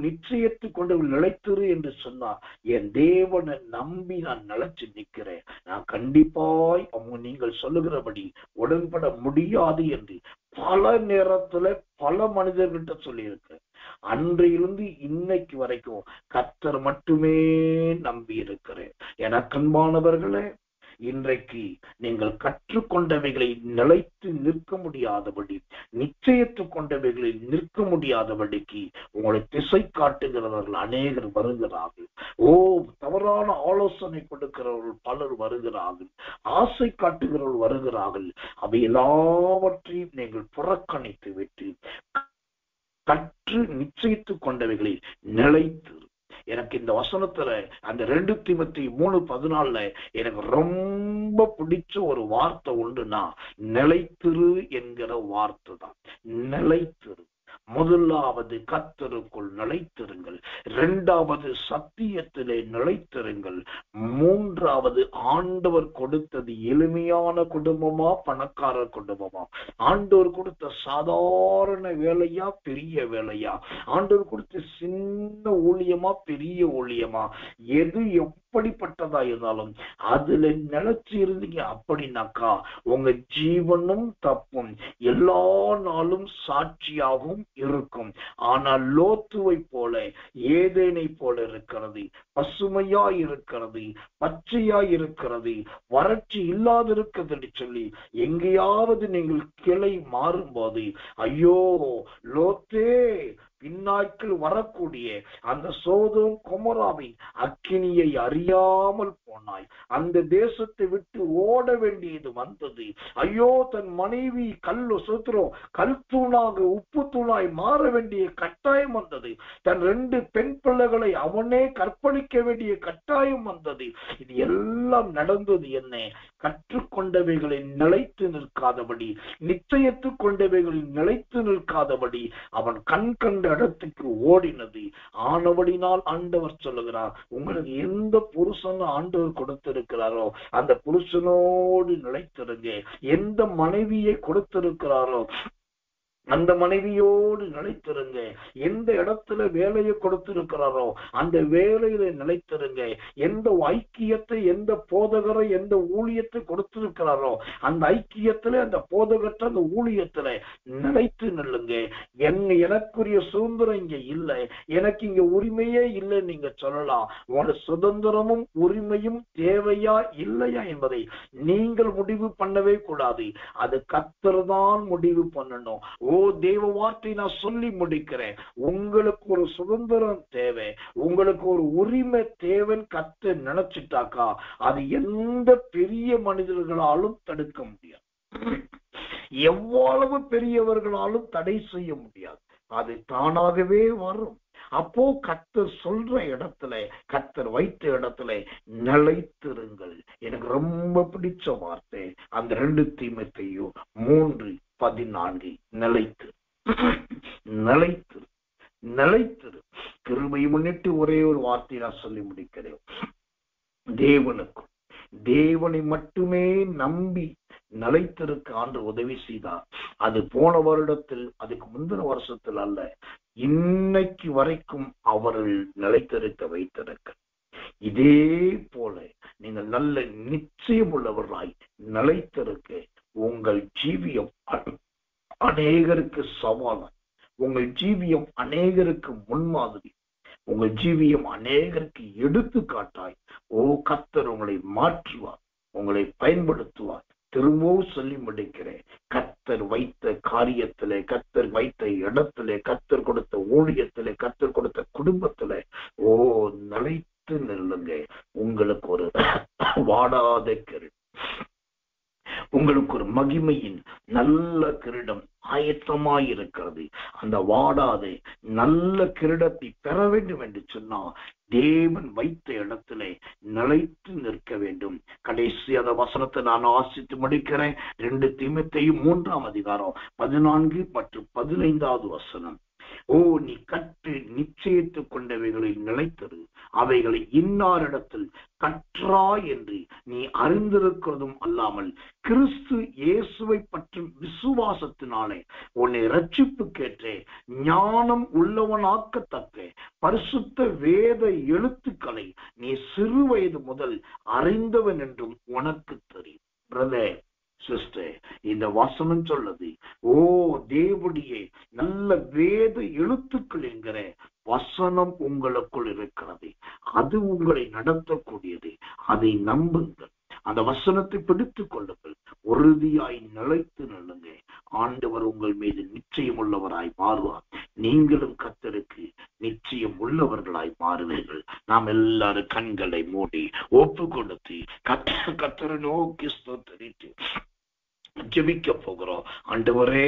நிச்சயத்து கொண்டு நிலைத்திரு என்று சொன்னார். என் தேவனை நம்பி நான் நிலைச்சு நிற்கிறேன். நான் கண்டிப்பாய் அவங்க நீங்கள் சொல்லுகிறபடி உடன்பட முடியாது என்று பல நேரத்துல பல மனிதர்கிட்ட சொல்லியிருக்கிறேன். அன்றையிலிருந்து இன்னைக்கு வரைக்கும் கர்த்தர் மட்டுமே நம்பி இருக்கிறேன். எனக்கன்பானவர்களே, இன்றைக்கு நீங்கள் கற்றுக்கொண்டவைகளை நிலைத்து நிற்க முடியாதபடி, நிச்சயத்து கொண்டவைகளில் நிற்க முடியாதபடிக்கு உங்களை திசை காட்டுகிறவர்கள் அநேகர் வருகிறார்கள். தவறான ஆலோசனை கொடுக்கிறவர்கள் பலர் வருகிறார்கள். ஆசை காட்டுகிறவர்கள் வருகிறார்கள். அவை எல்லாவற்றையும் நீங்கள் புறக்கணித்து விட்டு கற்று நிச்சயித்து கொண்டவைகளில் நிலைத்து. எனக்கு இந்த வசனத்துல அந்த 2 தீமோத்தேயு 3:14 எனக்கு ரொம்ப பிடிச்ச ஒரு வார்த்தை உண்டுன்னா நிலைத்திரு என்கிற வார்த்தை தான். நிலைத்திரு. முதலாவது கர்த்தருக்குள் நிலைத்திருங்கள், 2வது சத்தியத்திலே நிலைத்திருங்கள், 3வது ஆண்டவர் கொடுத்தது எளிமையான குடும்பமா பணக்கார குடும்பமா, ஆண்டவர் கொடுத்த சாதாரண வேலையா பெரிய வேலையா, ஆண்டவர் கொடுத்த சின்ன ஊழியமா பெரிய ஊழியமா, எது எப்படிப்பட்டதா இருந்தாலும் அதுல நிலைச்சு இருந்தீங்க அப்படின்னாக்கா உங்க ஜீவனும் தப்பும் எல்லா நாளும் சாட்சியாகவும் இருக்கும். ஆனால் லோத்துவை போல ஏதேனை போல இருக்கிறது, பசுமையா இருக்கிறது, பச்சையா இருக்கிறது, வறட்சி இல்லாதிருக்கிறது என்று சொல்லி எங்கேயாவது நீங்கள் கிளை மாறும்போது ஐயோ லோத்தே பின்னாட்கள் வரக்கூடிய அந்த சோதோம் கொமோராவின் அக்கினியை அறியாமல் போனாய், அந்த தேசத்தை விட்டு ஓட வேண்டியது வந்தது. ஐயோ தன் மனைவி கல் தூணாக உப்பு தூணாய் மாற வேண்டிய கட்டாயம் வந்தது. தன் 2 பெண் பிள்ளைகளை அவனே கற்பழிக்க வேண்டிய கட்டாயம் வந்தது. இது எல்லாம் நடந்தது என்ன? கற்றுக்கொண்டவைகளில் நிலைத்து நிற்காதபடி, நிச்சயத்து கொண்டவைகளில் நிலைத்து நிற்காதபடி அவன் கண் கண்ட இடத்துக்கு ஓடினது. ஆனபடினால் ஆண்டவர் சொல்லுகிறார், உங்களுக்கு எந்த புருஷன் ஆண்டவர் கொடுத்திருக்கிறாரோ அந்த புருஷனோடு நிலைத்திருங்க. எந்த மனைவியை கொடுத்திருக்கிறாரோ அந்த மனைவியோடு நிலைத்திருங்க. எந்த இடத்துல வேலையை கொடுத்திருக்கிறாரோ அந்த வேலையில நிலைத்திருங்க. எந்த ஐக்கியத்தை, எந்த போதகரை, எந்த ஊழியத்தை கொடுத்திருக்கிறாரோ அந்த ஐக்கியத்துல, அந்த போதகத்தை, அந்த ஊழியத்துல நிலைத்து நில்லுங்க. எனக்குரிய சுதந்திரம் இங்க இல்லை, எனக்கு இங்க உரிமையே இல்லை நீங்க சொல்லலாம். உங்களோட சுதந்திரமும் உரிமையும் தேவையா இல்லையா என்பதை நீங்கள் முடிவு பண்ணவே கூடாது. அது கர்த்தர் தான் முடிவு பண்ணணும். தேவ வார்த்தை நான் சொல்லி முடிக்கிறேன். உங்களுக்கு ஒரு சுதந்திரம் தேவை, உங்களுக்கு ஒரு உரிமை தேவைன்னு கர்த்தர் நினைச்சிட்டாக்கா அது எந்த பெரிய மனிதர்களாலும் தடுக்க முடியாது, எவ்வளவு பெரியவர்களாலும் தடை செய்ய முடியாது. அது தானாகவே வரும். அப்போ கர்த்தர் சொல்ற இடத்துல, கர்த்தர் வைத்த இடத்துல நிலைத்திருங்கள். எனக்கு ரொம்ப பிடிச்ச வார்த்தை அந்த 2 தீமோத்தேயு 3:14 நிலைத்து. நிலைத்து நிலைத்திரு. கிருபையை முன்னிட்டு ஒரே ஒரு வார்த்தை நான் சொல்லி முடிக்கிறேன். தேவனுக்கும் தேவனை மட்டுமே நம்பி நிலைத்திருக்க ஆண்டு உதவி செய்தார். அது போன வருடத்தில், அதுக்கு முந்தின வருஷத்தில் அல்ல, இன்னைக்கு வரைக்கும் அவர்கள் நிலைத்திருக்க வைத்திருக்க. இதே போல நீங்கள் நல்ல நிச்சயம் உள்ளவர்களாய் நிலைத்திருக்க உங்கள் ஜீவியம் அநேகருக்கு சவாலாய், உங்கள் ஜீவியம் அநேகருக்கு முன்மாதிரி, உங்கள் ஜீவியம் அநேகருக்கு எடுத்துக்காட்டாய் கர்த்தர் உங்களை மாற்றுவார், உங்களை பயன்படுத்துவார். திரும்பவும் சொல்லி முடிக்கிறேன். கர்த்தர் வைத்த காரியத்திலே, கர்த்தர் வைத்த இடத்திலே, கர்த்தர் கொடுத்த ஊழியத்திலே, கர்த்தர் கொடுத்த குடும்பத்திலே நிலைத்து நில்லுங்க. உங்களுக்கு ஒரு வாடாத கிரீடம், உங்களுக்கு ஒரு மகிமையின் நல்ல கிரீடம் ஆயத்தமாயிருக்கிறது. அந்த வாடாத நல்ல கிரீடத்தை பெற வேண்டும் என்று சொன்னா தேவன் வைத்த இடத்திலே நிலைத்து நிற்க வேண்டும். கடைசி அந்த வசனத்தை நான் வாசித்து முடிக்கிறேன். 2 தீமோத்தேயு 3:14 மற்றும் 15 வசனம். நீ கற்று நிச்சயித்து கொண்டவைகளில் நிலைத்திரு, அவைகளை இன்னாரிடத்தில் கற்றாய் என்று நீ அறிந்திருக்கிறதும் அல்லாமல் கிறிஸ்து இயேசுவை பற்றும் விசுவாசத்தினாலே உன்னை ரட்சிப்புக்கேற்ற ஞானம் உள்ளவனாக்கத்தக்க பரிசுத்த வேத எழுத்துக்களை நீ சிறு வயது முதல் அறிந்தவன் என்றும் உனக்கு தெரியும். பிரதர், சிஸ்டர், இந்த வசனம் சொல்லுது, தேவனுடைய நல்ல வேத எழுத்துக்கள் என்கிற வசனம் உங்களுக்குள் இருக்கிறது. அது உங்களை நடத்தக்கூடியது. அதை நம்புங்கள். அந்த வசனத்தை பிடித்துக் கொள்ளுங்கள். உறுதியாய் நிலைத்து நில்லுங்க. ஆண்டவர் உங்கள் மீது நிச்சயம் உள்ளவராய் மாறுவார். நீங்களும் கர்த்தருக்கு நிச்சயம் உள்ளவர்களாய் மாறுவீர்கள். நாம் எல்லாரும் கண்களை மூடி ஒப்பு கொடுத்து கர்த்தரை நோக்கி ஸ்தோத்திரித்து ஜெபிக்க போகிறோம். ஆண்டவரே,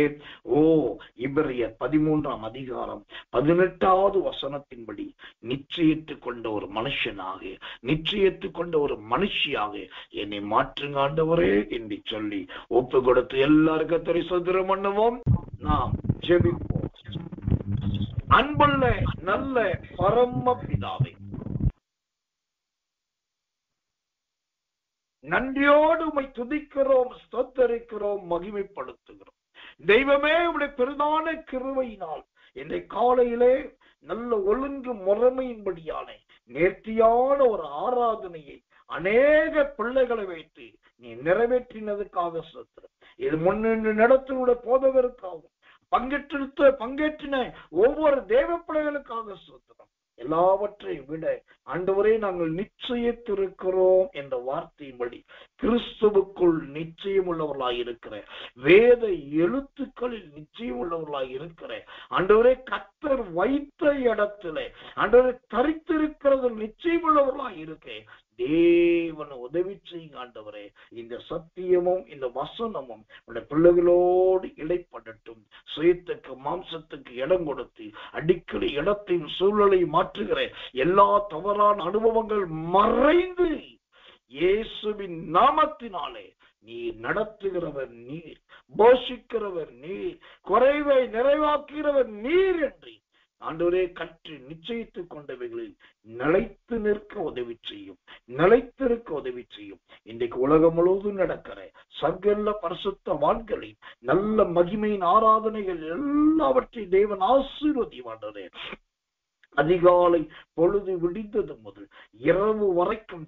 எபிரெயர் 13ஆம் அதிகாரம் 18வது வசனத்தின்படி நிச்சயித்துக் கொண்ட ஒரு மனுஷனாக, நிச்சயித்துக் கொண்ட ஒரு மனுஷியாக என்னை மாற்றுங்க ஆண்டவரே என்று சொல்லி ஒப்பு கொடுத்து எல்லாரும் கர்த்தரை ஸ்தோத்திரம் பண்ணுவோம். நாம் ஜெபிப்போம். அன்புள்ள நல்ல பரம பிதாவே, நன்றியோடு உம்மை துதிக்கிறோம், ஸ்தோத்தரிக்கிறோம், மகிமைப்படுத்துகிறோம். தெய்வமே, உம்முடைய பெரிதான கிருபையினால் என்னை காலையிலே நல்ல ஒழுங்கு முறைமையின்படியான நேர்த்தியான ஒரு ஆராதனையை அநேக பிள்ளைகளை வைத்து நீ நிறைவேற்றினதுக்காக ஸ்தோத்திரம். இது முன்னின்று நடத்தினுடைய போதகருக்காகவும் பங்கேற்றின ஒவ்வொரு தேவ பிள்ளைகளுக்காக ஸ்தோத்திரம். எல்லாவற்றையும் விட ஆண்டவரே, நாங்கள் நிச்சயித்திருக்கிறோம் என்ற வார்த்தையின்படி கிறிஸ்துவுக்குள் நிச்சயம் உள்ளவர்களாய் இருக்கிற, வேத எழுத்துக்களில் நிச்சயம் உள்ளவர்களாய் இருக்கிற ஆண்டவரே, கர்த்தர் வைத்த இடத்துல ஆண்டவரை தரித்திருக்கிறது நிச்சயம் உள்ளவர்களாய் இருக்க தேவன் உதவி செய்யுங்க ஆண்டவரே. இந்த சத்தியமும் இந்த வசனமும் உடைய பிள்ளைகளோடு இடைப்படட்டும். சுயத்துக்கு மாம்சத்துக்கு இடம் கொடுத்து அடிக்கடி இடத்தின் சூழலை மாற்றுகிற எல்லா தவறான அனுபவங்கள் மறைந்து இயேசுவின் நாமத்தினாலே நீ நடத்துகிறவர் நீர், போஷிக்கிறவர் நீர், குறைவை நிறைவாக்குகிறவர் நீர் என்று ஆண்டவரே கற்று நிச்சயித்துக் கொண்டவைகளில் நிலைத்து நிற்க உதவி செய்யும், நிலைத்திருக்க உதவி செய்யும். இன்றைக்கு உலகம் முழுவதும் நடக்கிற சகல பரிசுத்தவான்களின் நல்ல மகிமையின் ஆராதனைகள் எல்லாவற்றையும் தேவன் ஆசீர்வதிவாண்டவரே. அதிகாலை பொழுது விடிந்தது முதல் இரவு வரைக்கும்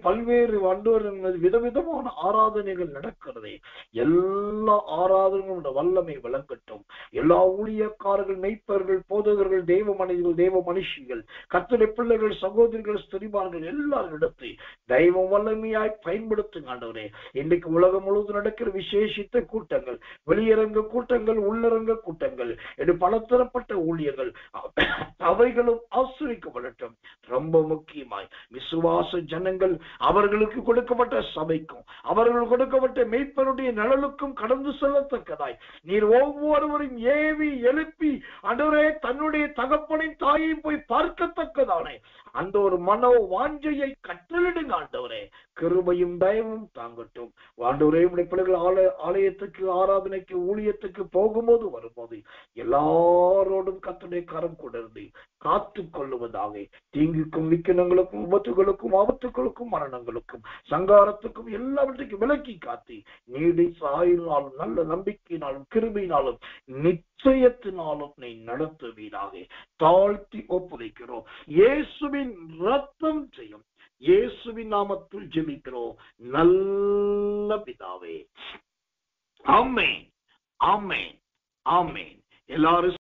பல்வேறு விதவிதமான ஆராதனைகள் நடக்கிறதே. எல்லா ஆராதனைகளும் வல்லமை விளங்கட்டும். எல்லா ஊழியக்காரர்கள், மெய்ப்பர்கள், போதகர்கள், தேவ மனிதர்கள், தேவ மனுஷிகள், கர்த்தருடைய பிள்ளைகள், சகோதரிகள், ஸ்திரீமார்கள் எல்லாரும் இடத்தை தெய்வ வல்லமையாய் பயன்படுத்துங்க ஆண்டவரே. இன்றைக்கு உலகம் முழுவதும் நடக்கிற விசேஷித்த கூட்டங்கள், வெளியரங்க கூட்டங்கள், உள்ளரங்க கூட்டங்கள், என்று பலதரப்பட்ட ஊழியர்கள் அவைகளும் ஆசிரியக்கப்படட்டும். ரொம்ப முக்கியமாய் விசுவாச ஜனங்கள் அவர்களுக்கு கொடுக்கப்பட்ட சபைக்கும் அவர்கள் கொடுக்கப்பட்ட மெய்ப்பருடைய நலனுக்கும் கடந்து செல்லத்தக்கதாய் நீர் ஒவ்வொருவரையும் ஏவி எழுப்பி ஆண்டவரே தன்னுடைய தகப்பனின் தாயை போய் பார்க்கத்தக்கதானே அந்த ஒரு மனோ வாஞ்சையை கட்டளிடுங்க ஆண்டவரே. கிருபையும் தயவும் தாங்கட்டும் ஆண்டவரே. உடைய பிள்ளைகள் ஆலயத்துக்கு, ஆராதனைக்கு, ஊழியத்துக்கு போகும்போது வரும்போது எல்லாரோடும் கர்த்தருடைய கரம் கொண்டிருந்து காத்து கொள்ளுவதாக. தீங்குக்கும் விக்கினங்களுக்கும் விபத்துகளுக்கும் ஆபத்துகளுக்கும் மரணங்களுக்கும் சங்காரத்துக்கும் எல்லாவற்றையும் விலக்கி காத்து நீடி சாயினாலும் நல்ல நம்பிக்கையினாலும் கிருபையினாலும் நிச்சயத்தினாலும் நீ நடத்துவீராக. தாழ்த்தி ஒப்புரைக்கிறோம். இயேசுவின் ரத்தம் செய்யும் இயேசுவின் நாமத்தில் ஜெபிக்கிறோம் நல்ல பிதாவே. ஆமென், ஆமென், ஆமென். எல்லாரும்